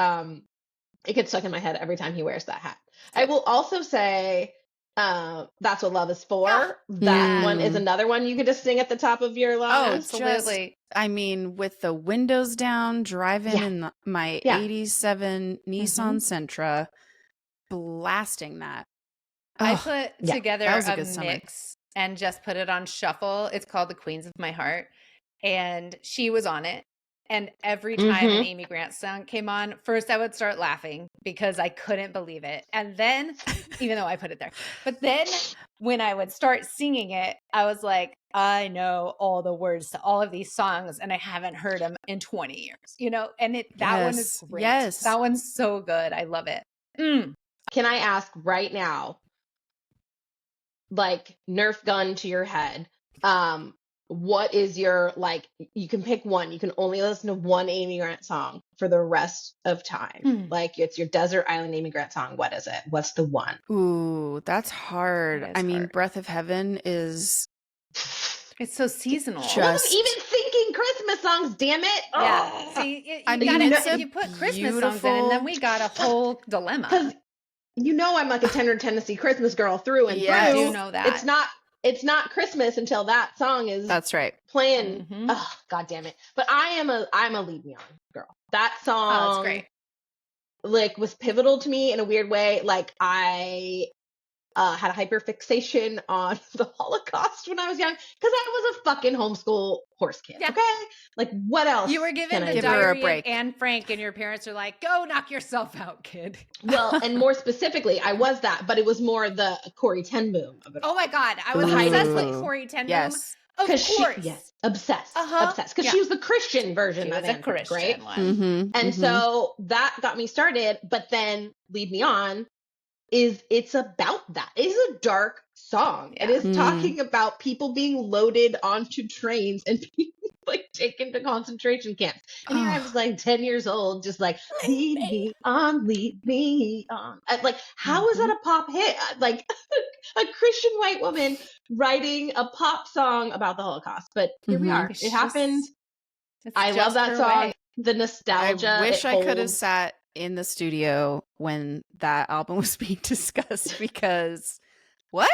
it gets stuck in my head every time he wears that hat. I will also say That's What Love Is For. Oh, That one is another one you could just sing at the top of your lungs. absolutely. I mean, with the windows down, driving Yeah. in my Yeah. 87 Nissan Sentra, blasting that. I Oh, put yeah, together that was a a good summer. mix and just put it on shuffle. It's called The Queens of My Heart. And she was on it. And every time an Amy Grant song came on, first I would start laughing because I couldn't believe it. And then, even though I put it there, but then when I would start singing it, I was like, I know all the words to all of these songs and I haven't heard them in 20 years, you know? And that one is Yes, great. yes. That one's so good. I love it. Can I ask right now, like Nerf gun to your head, what is your, like, you can pick one. You can only listen to one Amy Grant song for the rest of time. Like, it's your desert island Amy Grant song. What is it? What's the one? Ooh, that's hard. That is I mean, hard. Breath of Heaven is It's so seasonal. I wasn't just even thinking Christmas songs, damn it. Yeah. Ugh. See, I you mean, gotta, it's a you put Christmas songs in, and then we got a whole dilemma. Because you know I'm like a Tender Tennessee Christmas girl through and Yes. through. I do know that. It's not Christmas until that song is that's right. playing. Mhm. Oh, God damn it. But I'm a Lead Me On girl. That Oh, song that's great. like was pivotal to me in a weird way. Like I had a hyperfixation on the Holocaust when I was young because I was a fucking homeschool horse kid. Yeah. Okay, like what else? You were given can I the do? Give her a diary of break. Anne Frank, and your parents are like, "Go knock yourself out, kid." Well, and more specifically, I was that, but it was more the Corey Ten Boom of it all. Oh my God, I was Ooh. obsessed with Corey Ten Boom. Yes. Of course. Obsessed, Uh-huh. obsessed, because Yeah. she was the Christian version She of was a Anne Frank, right? Christian one. Mm-hmm. And so that got me started. But then Lead Me On it's about that. It is a dark song. Yeah. It is talking about people being loaded onto trains and being like taken to concentration camps. And here I was like 10 years old, just like, lead me on, lead me on. Like, how is that a pop hit? Like a Christian white woman writing a pop song about the Holocaust. But here we are. It's It happened. It's I love just that her song. way. The nostalgia. I wish I could have holds. sat in the studio when that album was being discussed because what?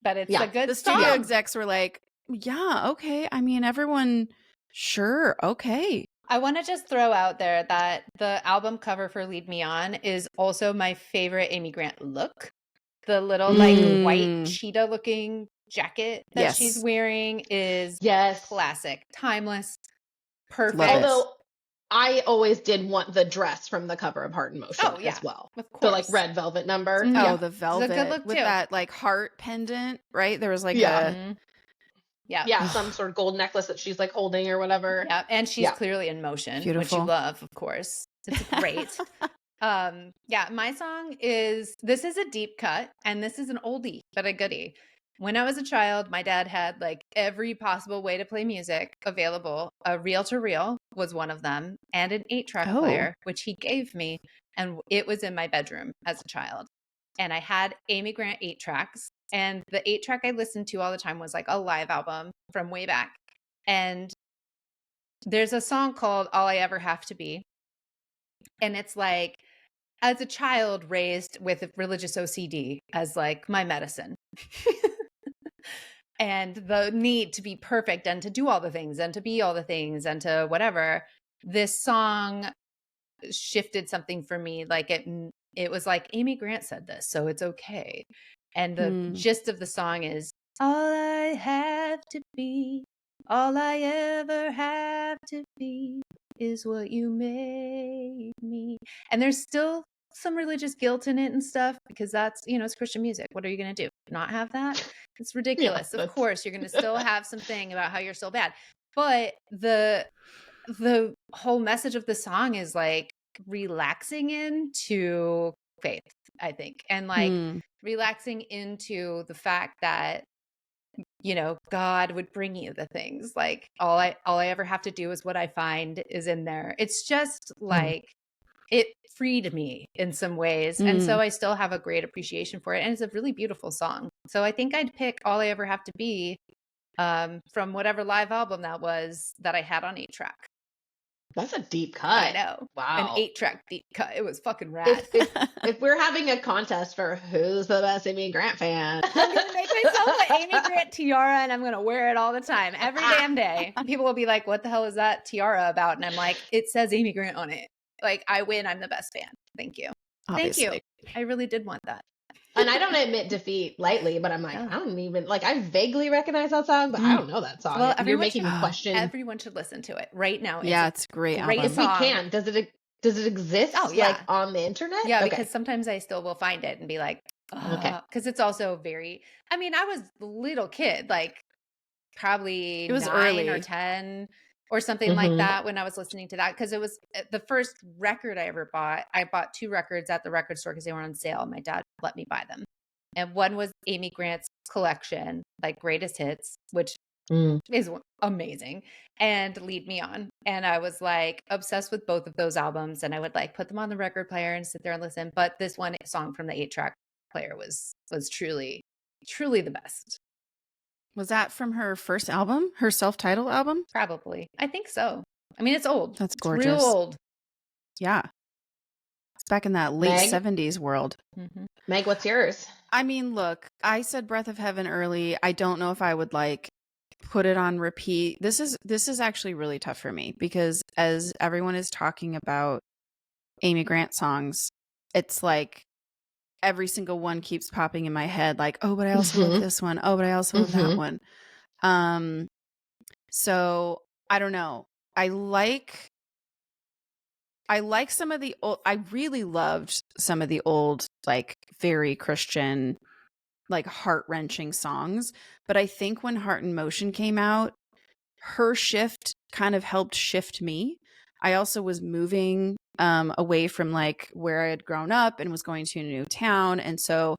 But it's Yeah. a good The studio song. execs were like, yeah, okay. I mean, everyone, sure, okay. I want to just throw out there that the album cover for Lead Me On is also my favorite Amy Grant look. The little like white cheetah looking jacket that she's wearing is classic, timeless, perfect. Although I always did want the dress from the cover of Heart in Motion as well. Of course. The like red velvet number. Mhm. Oh, Yeah. the velvet It's a good look with too. that like heart pendant, right? There was like some sort of gold necklace that she's like holding or whatever. Yeah, and she's clearly in motion, Beautiful. which you love, of course. It's great. My song this is a deep cut, and this is an oldie, but a goodie. When I was a child, my dad had like every possible way to play music available. A reel-to-reel was one of them, and an 8-track player, which he gave me, and it was in my bedroom as a child. And I had Amy Grant 8-tracks, and the 8-track I listened to all the time was like a live album from way back. And there's a song called All I Ever Have to Be. And it's like, as a child raised with religious OCD as like my medicine and the need to be perfect and to do all the things and to be all the things and to whatever, this song shifted something for me. Like it was like, Amy Grant said this, so it's okay. And the gist of the song is, all I have to be, all I ever have to be is what you made me. And there's still some religious guilt in it and stuff, because that's, it's Christian music. What are you going to do? Not have that? It's ridiculous. Of course, you're going to still have something about how you're so bad. But the whole message of the song is like relaxing into faith, I think. And like relaxing into the fact that, God would bring you the things. Like all I ever have to do is what I find is in there. It's just like it freed me in some ways. And so I still have a great appreciation for it. And it's a really beautiful song. So I think I'd pick All I Ever Have to Be from whatever live album that was that I had on 8-track. That's a deep cut. I know. Wow. An 8-track deep cut. It was fucking rad. If we're having a contest for who's the best Amy Grant fan, I'm going to make myself an Amy Grant tiara and I'm going to wear it all the time. Every damn day. People will be like, what the hell is that tiara about? And I'm like, it says Amy Grant on it. Like, I win. I'm the best fan. Thank you. Obviously. Thank you. I really did want that. And I don't admit defeat lightly, but I'm like, I don't even, like, I vaguely recognize that song, but I don't know that song. Well, you're making me question. Everyone should listen to it right now. It's a great album. If we can, does it exist like on the internet? Yeah, because sometimes I still will find it and be like, because it's also very, I was a little kid, like probably it was 9 early. or 10 or something like that when I was listening to that, because it was the first record I ever bought. I bought 2 records at the record store because they were on sale. My dad let me buy them. And one was Amy Grant's collection, like Greatest Hits, which is amazing, and Lead Me On. And I was like obsessed with both of those albums, and I would like put them on the record player and sit there and listen. But this one song from the 8-track player was truly, truly the best. Was that from her first album, her self-titled album? Probably. I think so. It's old. That's gorgeous. It's real old. Yeah. It's back in that late 70s world. Meg, what's yours? Look, I said Breath of Heaven early. I don't know if I would like put it on repeat. This is actually really tough for me because as everyone is talking about Amy Grant songs, it's like every single one keeps popping in my head, like, oh, but I also love this one. Oh, but I also love that one. So I don't know. I like some of the old, I really loved some of the old, like very Christian, like heart-wrenching songs. But I think when Heart in Motion came out, her shift kind of helped shift me. I also was moving away from like where I had grown up and was going to a new town. And so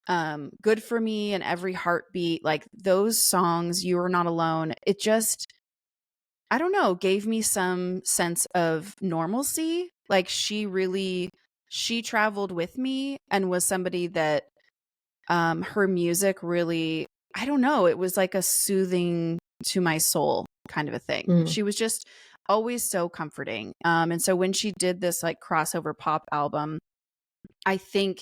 Good For Me and Every Heartbeat, like those songs, You Are Not Alone, it just, I don't know, gave me some sense of normalcy. Like she traveled with me and was somebody that her music really, I don't know, it was like a soothing to my soul kind of a thing. She was just always so comforting. And so when she did this like crossover pop album, I think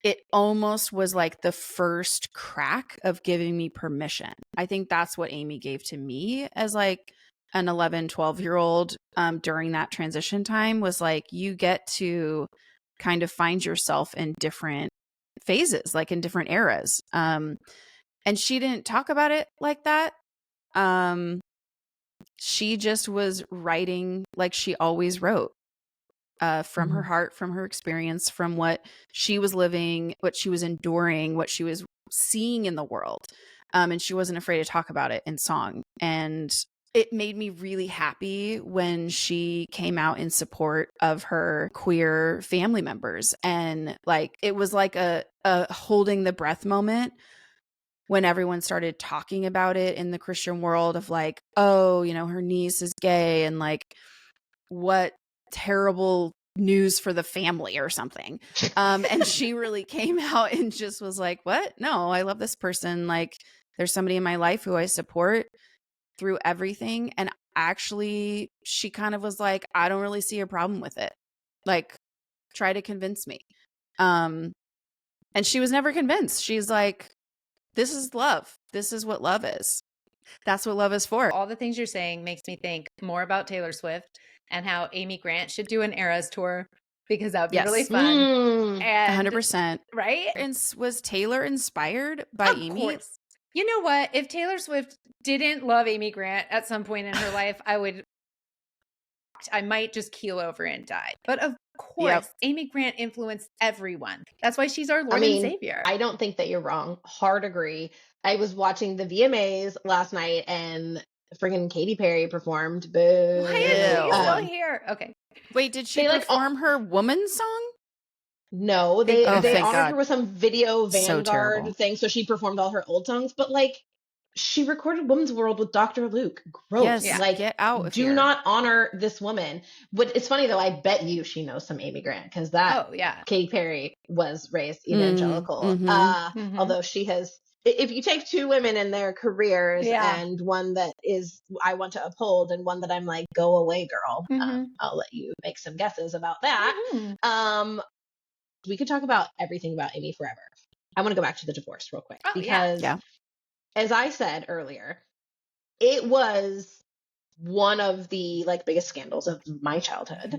it almost was like the first crack of giving me permission. I think that's what Amy gave to me as like an 11, 12-year-old during that transition time, was like, you get to kind of find yourself in different phases, like in different eras. And she didn't talk about it like that. She just was writing like she always wrote, from her heart, from her experience, from what she was living, what she was enduring, what she was seeing in the world. And she wasn't afraid to talk about it in song. And it made me really happy when she came out in support of her queer family members. And like, it was like a holding the breath moment when everyone started talking about it in the Christian world of like, oh, her niece is gay and like, what terrible news for the family or something. And she really came out and just was like, what? No, I love this person. Like, there's somebody in my life who I support through everything. And actually, she kind of was like, I don't really see a problem with it. Like, try to convince me. And she was never convinced. She's like, this is love. This is what love is. That's what love is for. All the things you're saying makes me think more about Taylor Swift and how Amy Grant should do an Eras tour, because that would be really fun. And 100%. Right? And was Taylor inspired by Amy? Course. You know what? If Taylor Swift didn't love Amy Grant at some point in her life, I would I might just keel over and die. But of course, Amy Grant influenced everyone. That's why she's our Lord and Savior. I don't think that you're wrong. Hard agree. I was watching the VMAs last night and friggin' Katy Perry performed. Boo. Why is she still here? Okay. Wait, did she perform her woman song? No, they honored her with some video Vanguard thing, so she performed all her old songs. But like, she recorded Woman's World with Dr. Luke. Gross. Yes, like, get out of do here. not honor this woman. But it's funny though. I bet you she knows some Amy Grant because Katy Perry was raised evangelical. Although she has. If you take two women in their careers and one that is I want to uphold and one that I'm like, go away, girl, I'll let you make some guesses about that. We could talk about everything about Amy forever. I want to go back to the divorce real quick because as I said earlier, it was one of the like biggest scandals of my childhood.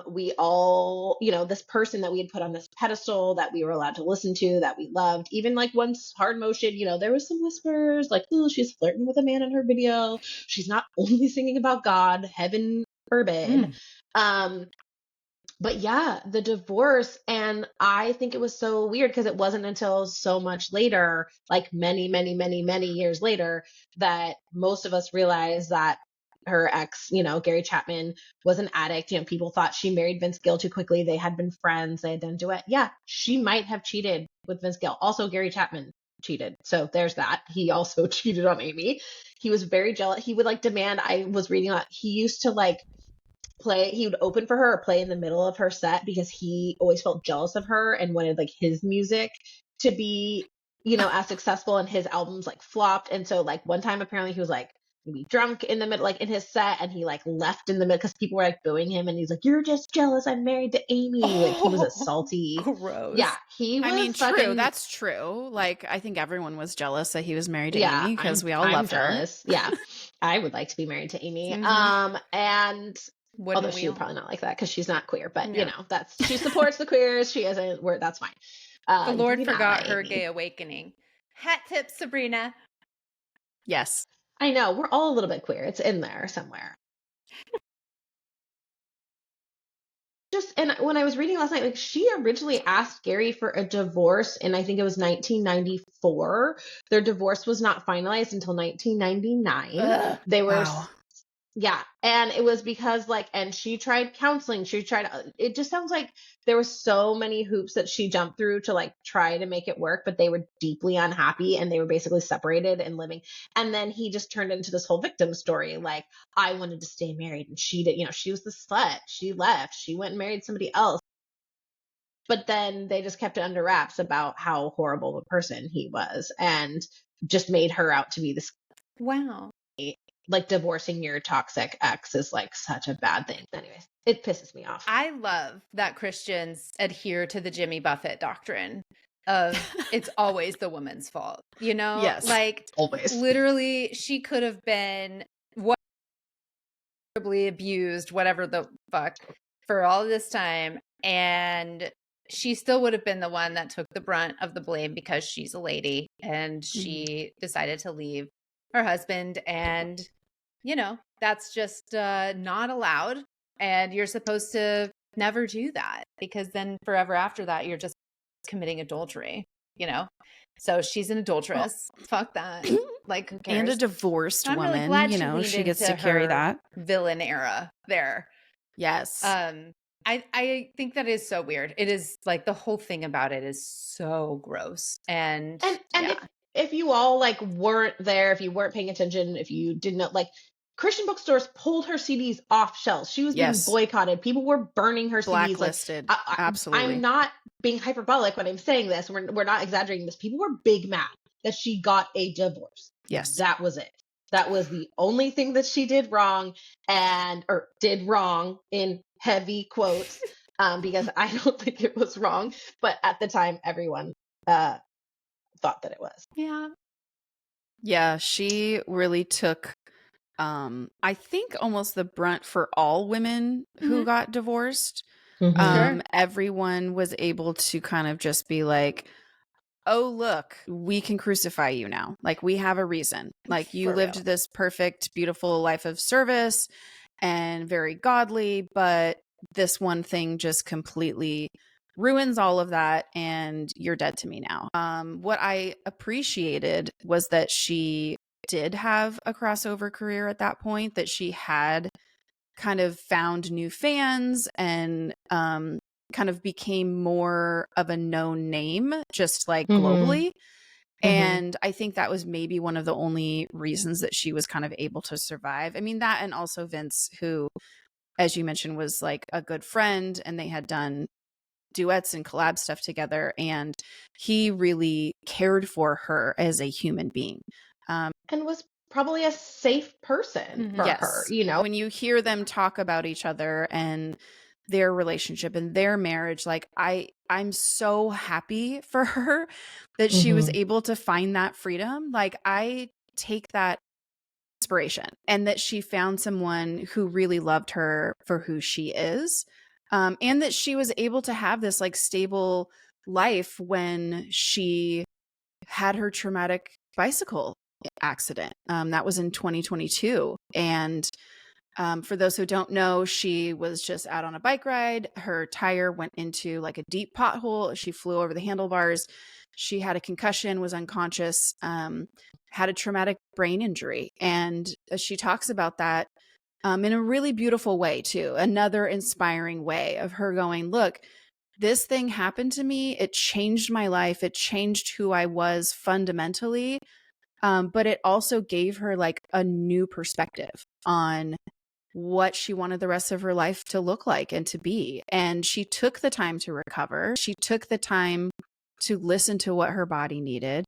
We all, this person that we had put on this pedestal that we were allowed to listen to, that we loved, even like once Hard Motion, there was some whispers like, oh, she's flirting with a man in her video. She's not only singing about God, heaven forbid. But yeah, the divorce. And I think it was so weird because it wasn't until so much later, like many, many, many, many years later, that most of us realized that her ex, Gary Chapman, was an addict. People thought she married Vince Gill too quickly. They had been friends. They had done duet. Yeah, she might have cheated with Vince Gill. Also, Gary Chapman cheated. So there's that. He also cheated on Amy. He was very jealous. He would like demand, I was reading that he used to like he would open for her or play in the middle of her set because he always felt jealous of her and wanted like his music to be, as successful, and his albums like flopped. And so like one time apparently he was like maybe drunk in the middle, like in his set, and he like left in the middle because people were like booing him and he's like, you're just jealous, I'm married to Amy. Like he was a salty. Gross. Yeah, he was true. That's true. Like I think everyone was jealous that he was married to Amy because we all love her. Yeah. I would like to be married to Amy. And although she would probably not like that because she's not queer, but she supports the queers. She isn't. That's fine. The Lord forgot her gay awakening. Hat tip, Sabrina. Yes, I know we're all a little bit queer. It's in there somewhere. And when I was reading last night, like she originally asked Gary for a divorce, and I think it was 1994. Their divorce was not finalized until 1999. They were. Wow. Yeah. And it was because and she tried counseling. It just sounds like there were so many hoops that she jumped through to like try to make it work, but they were deeply unhappy and they were basically separated and living. And then he just turned into this whole victim story. Like, I wanted to stay married and she did, she was the slut. She left. She went and married somebody else. But then they just kept it under wraps about how horrible of a person he was and just made her out to be this. Wow. Like divorcing your toxic ex is like such a bad thing. Anyways, it pisses me off. I love that Christians adhere to the Jimmy Buffett doctrine of it's always the woman's fault. Yes, like always. Literally, she could have been horribly abused, whatever the fuck, for all this time, and she still would have been the one that took the brunt of the blame because she's a lady and she decided to leave her husband, and that's just not allowed, and you're supposed to never do that because then forever after that you're just committing adultery, so she's an adulteress. Fuck that. Like, who cares? And a divorced I'm woman, really glad she gets to carry that villain era there. Yes. I think that is so weird. It is like the whole thing about it is so gross. And if you all like weren't there, if you weren't paying attention, if you didn't know, like Christian bookstores pulled her CDs off shelves. She was being boycotted. People were burning her CDs. Blacklisted. Absolutely. I'm not being hyperbolic when I'm saying this. We're not exaggerating this. People were big mad that she got a divorce. Yes. That was it. That was the only thing that she did wrong or did wrong in heavy quotes, because I don't think it was wrong. But at the time, everyone thought that it was. Yeah. Yeah, she really took, I think, almost the brunt for all women who got divorced. Sure. Everyone was able to kind of just be like, oh, look, we can crucify you now. Like, we have a reason. Like, you lived this perfect, beautiful life of service, and very godly, but this one thing just completely ruins all of that, and you're dead to me now. What I appreciated was that she did have a crossover career at that point, that she had kind of found new fans and kind of became more of a known name, just like globally. And I think that was maybe one of the only reasons that she was kind of able to survive. I mean, that, and also Vince, who, as you mentioned, was like a good friend, and they had done duets and collab stuff together, and he really cared for her as a human being. And was probably a safe person for her, you know? When you hear them talk about each other and their relationship and their marriage, like I'm so happy for her that she was able to find that freedom. Like, I take that inspiration, and that she found someone who really loved her for who she is. And that she was able to have this like stable life when she had her traumatic bicycle accident. That was in 2022. And for those who don't know, she was just out on a bike ride. Her tire went into like a deep pothole. She flew over the handlebars. She had a concussion, was unconscious, had a traumatic brain injury. And she talks about that in a really beautiful way too. Another inspiring way of her going, look, this thing happened to me. It changed my life. It changed who I was fundamentally. But it also gave her like a new perspective on what she wanted the rest of her life to look like and to be. And she took the time to recover. She took the time to listen to what her body needed,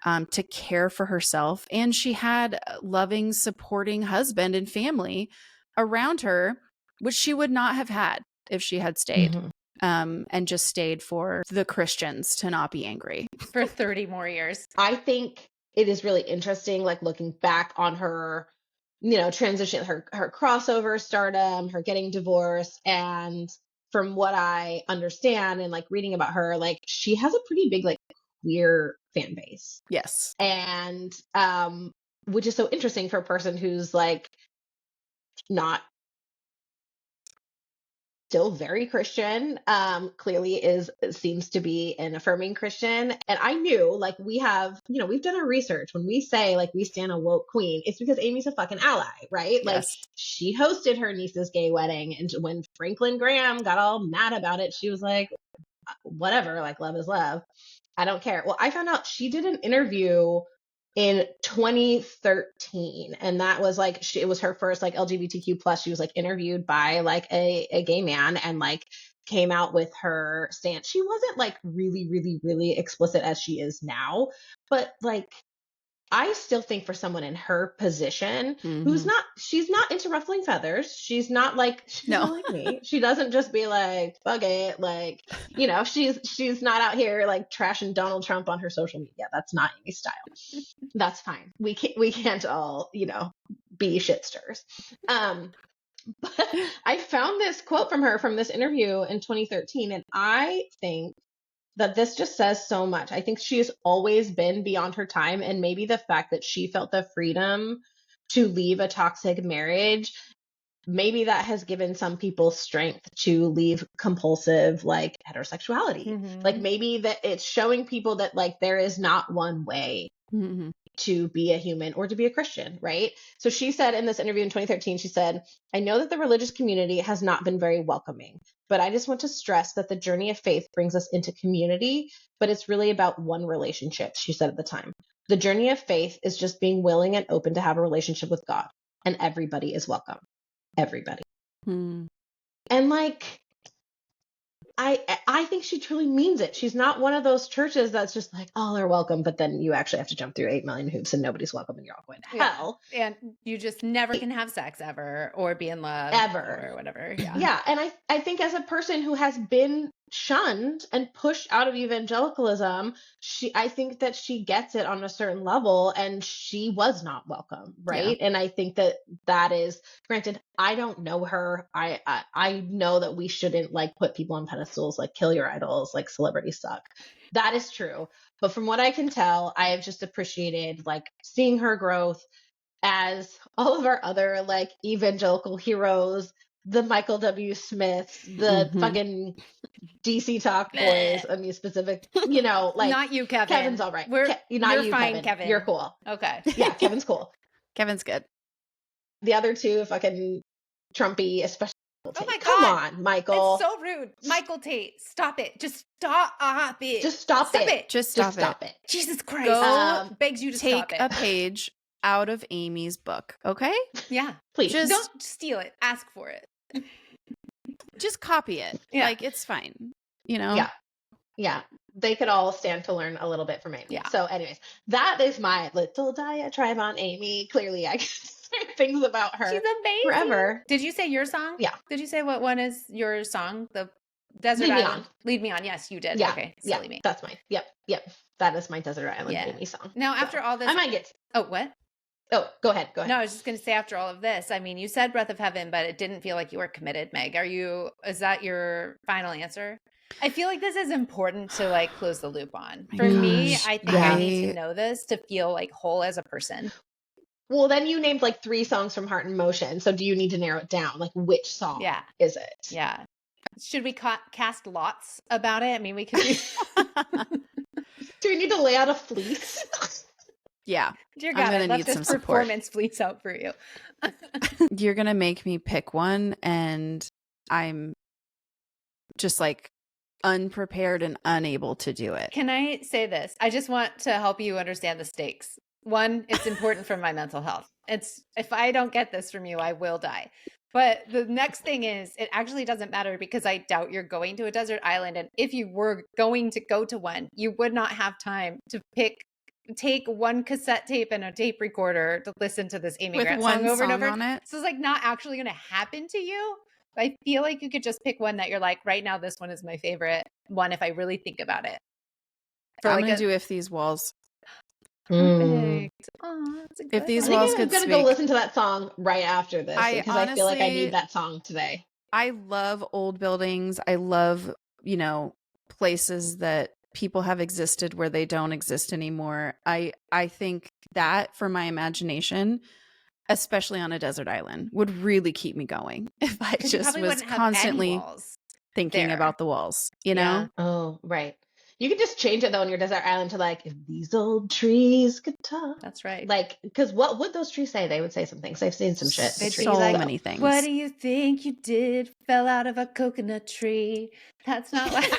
to care for herself. And she had a loving, supporting husband and family around her, which she would not have had if she had stayed. And just stayed for the Christians to not be angry. For 30 more years. I think it is really interesting, like looking back on her, you know, transition, her crossover stardom, her getting divorced. And from what I understand and like reading about her, like she has a pretty big like queer fan base. Yes. And which is so interesting for a person who's like not still very Christian, clearly seems to be an affirming Christian. And I knew, like, we have, you know, we've done our research. When we say like we stand a woke queen, it's because Amy's a fucking ally, right? Yes. Like, she hosted her niece's gay wedding, and when Franklin Graham got all mad about it, she was like, whatever, like, love is love, I don't care. Well, I found out she did an interview in 2013, and that was like it was her first like LGBTQ plus. She was like interviewed by like a gay man, and like came out with her stance. She wasn't like really explicit as she is now, but like I still think for someone in her position who's not, she's not into ruffling feathers. She's not like, she's not like me. She doesn't just be like, fuck it. Like, you know, she's not out here like trashing Donald Trump on her social media. That's not Amy's style. That's fine. We can't all, you know, be shitsters. But I found this quote from her from this interview in 2013. And I think that this just says so much. I think she has always been beyond her time. And maybe the fact that she felt the freedom to leave a toxic marriage, maybe that has given some people strength to leave compulsive like heterosexuality. Like maybe that it's showing people that like there is not one way to be a human or to be a Christian, right? So she said in this interview in 2013, she said, I know that the religious community has not been very welcoming, but I just want to stress that the journey of faith brings us into community, but it's really about one relationship, she said at the time. The journey of faith is just being willing and open to have a relationship with God, and everybody is welcome. Everybody. And like, I think she truly means it. She's not one of those churches that's just like, oh, they're welcome, but then you actually have to jump through 8 million hoops and nobody's welcome and you're all going to hell. And you just never can have sex ever or be in love ever or whatever. Yeah. And I think as a person who has been shunned and pushed out of evangelicalism, I think that she gets it on a certain level, and she was not welcome, right? And I think that is, granted, I don't know her. I know that we shouldn't like put people on pedestals, like kill your idols, like celebrities suck. That is true. But from what I can tell, I have just appreciated like seeing her growth, as all of our other like evangelical heroes, the Michael W. Smiths, the fucking DC Talk boys, I mean specific, you know, like not you, Kevin. Kevin's all right. Not you're you, fine, Kevin. You're cool. Okay. Yeah, Kevin's cool. Kevin's good. The other two fucking Trumpy, especially. Oh my God. Come on, Michael. It's so rude. Michael Tate, stop it. Just stop it. Just stop it. Just stop it. Jesus Christ. Go begs you to take stop it. a page out of Amy's book, okay? Yeah. Please. Just don't steal it. Ask for it. just copy it. Yeah. Like, it's fine. You know? Yeah. Yeah. They could all stand to learn a little bit from Amy. Yeah. So anyways, that is my little diatribe on Amy. Clearly I can say things about her. She's amazing. Forever. Did you say your song? Yeah. Did you say what one is your song? The Desert Lead Me Island? On. Lead Me On. Yes, you did. Yeah. Okay. Yeah. Silly me. That's mine. Yep. That is my Desert Island Yeah. Amy song. Now, after all this. I might get. Oh, what? Oh, go ahead. No, I was just going to say after all of this, I mean, you said Breath of Heaven, but it didn't feel like you were committed, Meg. Is that your final answer? I feel like this is important to like close the loop on. For me, I think I need to know this to feel like whole as a person. Well, then you named like 3 songs from Heart in Motion. So do you need to narrow it down? Like which song is it? Yeah. Should we cast lots about it? I mean, we could do... Do we need to lay out a fleece? Yeah. Dear God, I left this performance fleece out for you. You're going to make me pick one, and I'm just like unprepared and unable to do it. Can I say this? I just want to help you understand the stakes. One, it's important for my mental health. If I don't get this from you, I will die. But the next thing is, it actually doesn't matter because I doubt you're going to a desert island. And if you were going to go to one, you would not have time to take one cassette tape and a tape recorder to listen to this Amy Grant song over and over. On it. So it's like not actually going to happen to you. I feel like you could just pick one that you're like, right now, this one is my favorite one if I really think about it. I'm going to do If These Walls. Perfect. Oh, that's a good If These one. Walls I'm Could going to go listen to that song right after this because I feel like I need that song today. I love old buildings. I love, places that people have existed where they don't exist anymore. I think that for my imagination, especially on a desert island, would really keep me going if I just was constantly thinking about the walls, you know? Yeah. Oh, right. You could just change it though on your desert island to like, if these old trees could talk. That's right. Like, because what would those trees say? They would say some things. I've seen some shit. They'd so many things. What do you think you did? Fell out of a coconut tree. That's not like...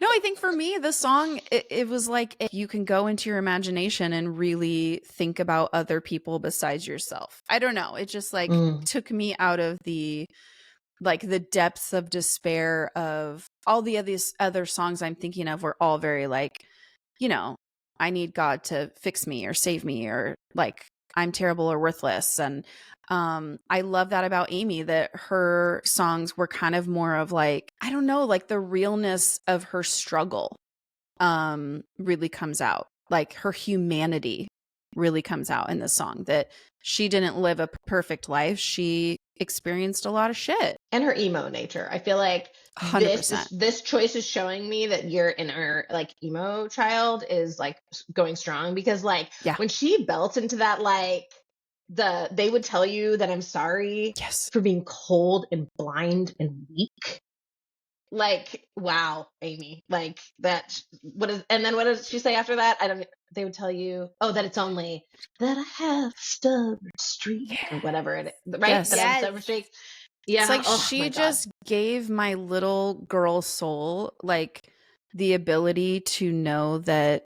No, I think for me, the song, it was like if you can go into your imagination and really think about other people besides yourself. I don't know. It just like took me out of the depths of despair of all the other songs I'm thinking of were all very like, I need God to fix me or save me or like I'm terrible or worthless. And I love that about Amy, that her songs were kind of more of like, I don't know, like the realness of her struggle really comes out. Like her humanity really comes out in the song, that she didn't live a perfect life. She experienced a lot of shit. And her emo nature. I feel like 100%. This choice is showing me that your inner like emo child is like going strong, because like when she belts into that, like they would tell you that I'm sorry for being cold and blind and weak. Like, wow, Amy, like that. And then what does she say after that? They would tell you, that it's only that I have stubborn streak or whatever it is, right? Yes. That I have stubborn streak. Yeah. It's like she just gave my little girl soul like the ability to know that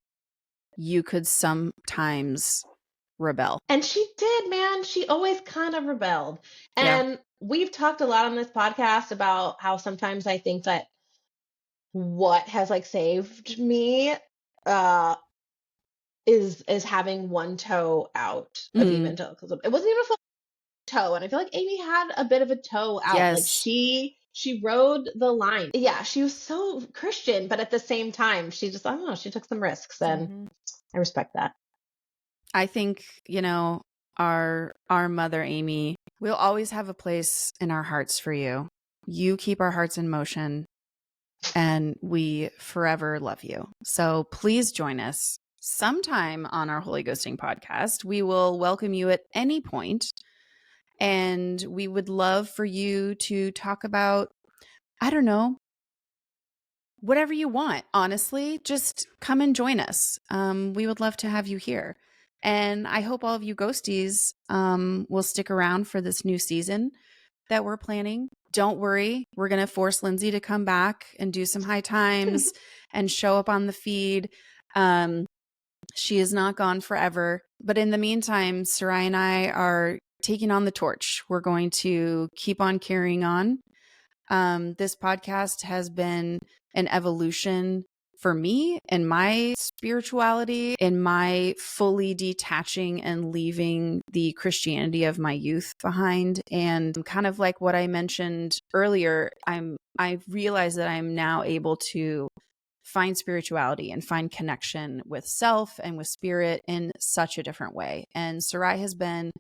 you could sometimes rebel. And she did, man. She always kind of rebelled. And we've talked a lot on this podcast about how sometimes I think that what has like saved me is having one toe out of evangelicalism. It wasn't even a full toe, and I feel like Amy had a bit of a toe out. Yes. Like she rode the line. Yeah, she was so Christian, but at the same time, she just, I don't know, she took some risks, and I respect that. I think, our mother, Amy, we'll always have a place in our hearts for you. You keep our hearts in motion, and we forever love you. So please join us sometime on our Holy Ghosting podcast. We will welcome you at any point, and we would love for you to talk about, I don't know, whatever you want. Honestly, just come and join us. We would love to have you here. And I hope all of you ghosties will stick around for this new season that we're planning. Don't worry, we're going to force Lindsay to come back and do some high times and show up on the feed. She is not gone forever. But in the meantime, Sarai and I are taking on the torch. We're going to keep on carrying on. This podcast has been an evolution for me and my spirituality, in my fully detaching and leaving the Christianity of my youth behind. And kind of like what I mentioned earlier, I realize that I'm now able to find spirituality and find connection with self and with spirit in such a different way. And Sarai has been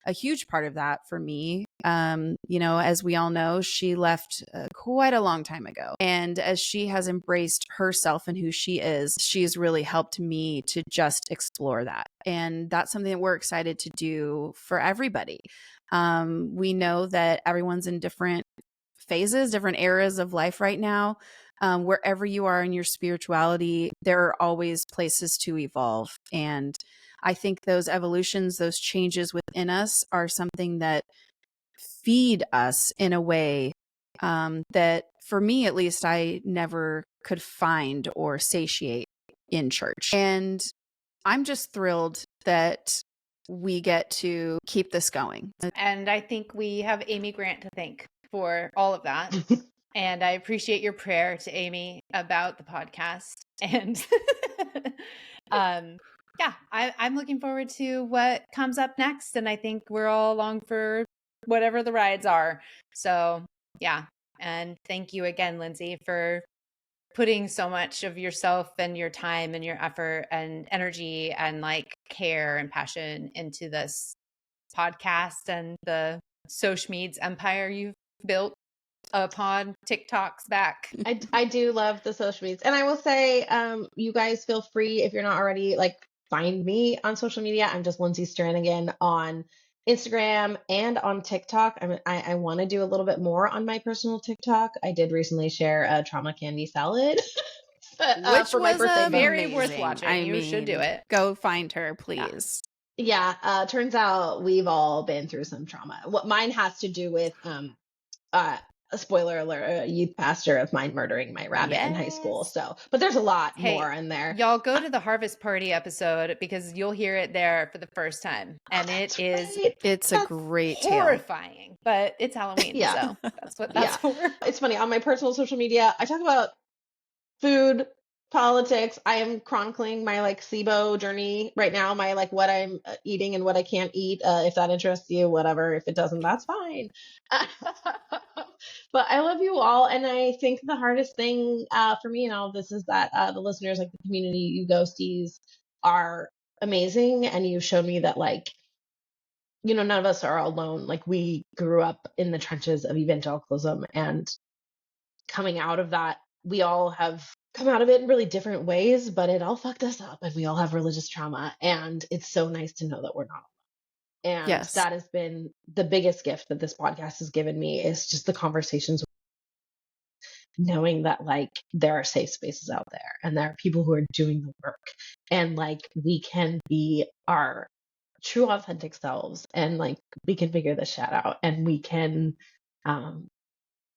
a huge part of that for me. As we all know, she left quite a long time ago. And as she has embraced herself and who she is, she's really helped me to just explore that. And that's something that we're excited to do for everybody. We know that everyone's in different phases, different eras of life right now. Wherever you are in your spirituality, there are always places to evolve. And I think those evolutions, those changes within us are something that feed us in a way that, for me at least, I never could find or satiate in church. And I'm just thrilled that we get to keep this going. And I think we have Amy Grant to thank for all of that. And I appreciate your prayer to Amy about the podcast. And I'm looking forward to what comes up next. And I think we're all along for whatever the rides are. So yeah. And thank you again, Lindsay, for putting so much of yourself and your time and your effort and energy and like care and passion into this podcast and the social media's empire you've built upon TikTok's back. I do love the social medias. And I will say, you guys feel free, if you're not already, like, find me on social media. I'm just Lindsay Stranigan on Instagram and on TikTok. I want to do a little bit more on my personal TikTok. I did recently share a trauma candy salad. Which for my was birthday very amazing. worth watching. You should do it. Go find her, please. Yeah. Turns out we've all been through some trauma. What mine has to do with, a spoiler alert, a youth pastor of mine murdering my rabbit in high school. So, but there's a lot more in there. Y'all go to the Harvest Party episode because you'll hear it there for the first time. And it's a great horrifying, but it's Halloween. So that's what that's for. It's funny. On my personal social media, I talk about food, politics. I am chronicling my like SIBO journey right now, my like what I'm eating and what I can't eat. If that interests you, whatever. If it doesn't, that's fine. But I love you all. And I think the hardest thing for me and all of this is that the listeners, like the community, you ghosties, are amazing. And you've shown me that, like, none of us are alone. Like, we grew up in the trenches of evangelicalism, and coming out of that, we all have come out of it in really different ways, but it all fucked us up, and we all have religious trauma. And it's so nice to know that we're not alone. And that has been the biggest gift that this podcast has given me, is just the conversations, knowing that like there are safe spaces out there and there are people who are doing the work, and like we can be our true authentic selves, and like we can figure this shit out, and we can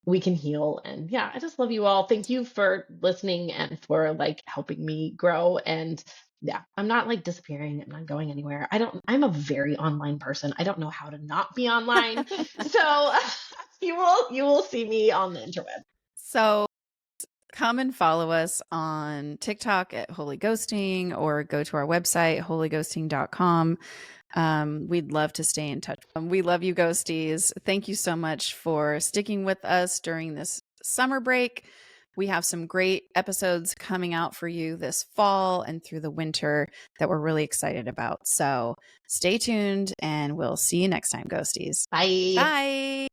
heal. And I just love you all. Thank you for listening and for like helping me grow. And I'm not like disappearing. I'm not going anywhere. I'm a very online person. I don't know how to not be online. So you will see me on the interweb. So come and follow us on TikTok at Holy Ghosting, or go to our website, holyghosting.com. We'd love to stay in touch. We love you, ghosties. Thank you so much for sticking with us during this summer break. We have some great episodes coming out for you this fall and through the winter that we're really excited about. So stay tuned, and we'll see you next time, ghosties. Bye. Bye.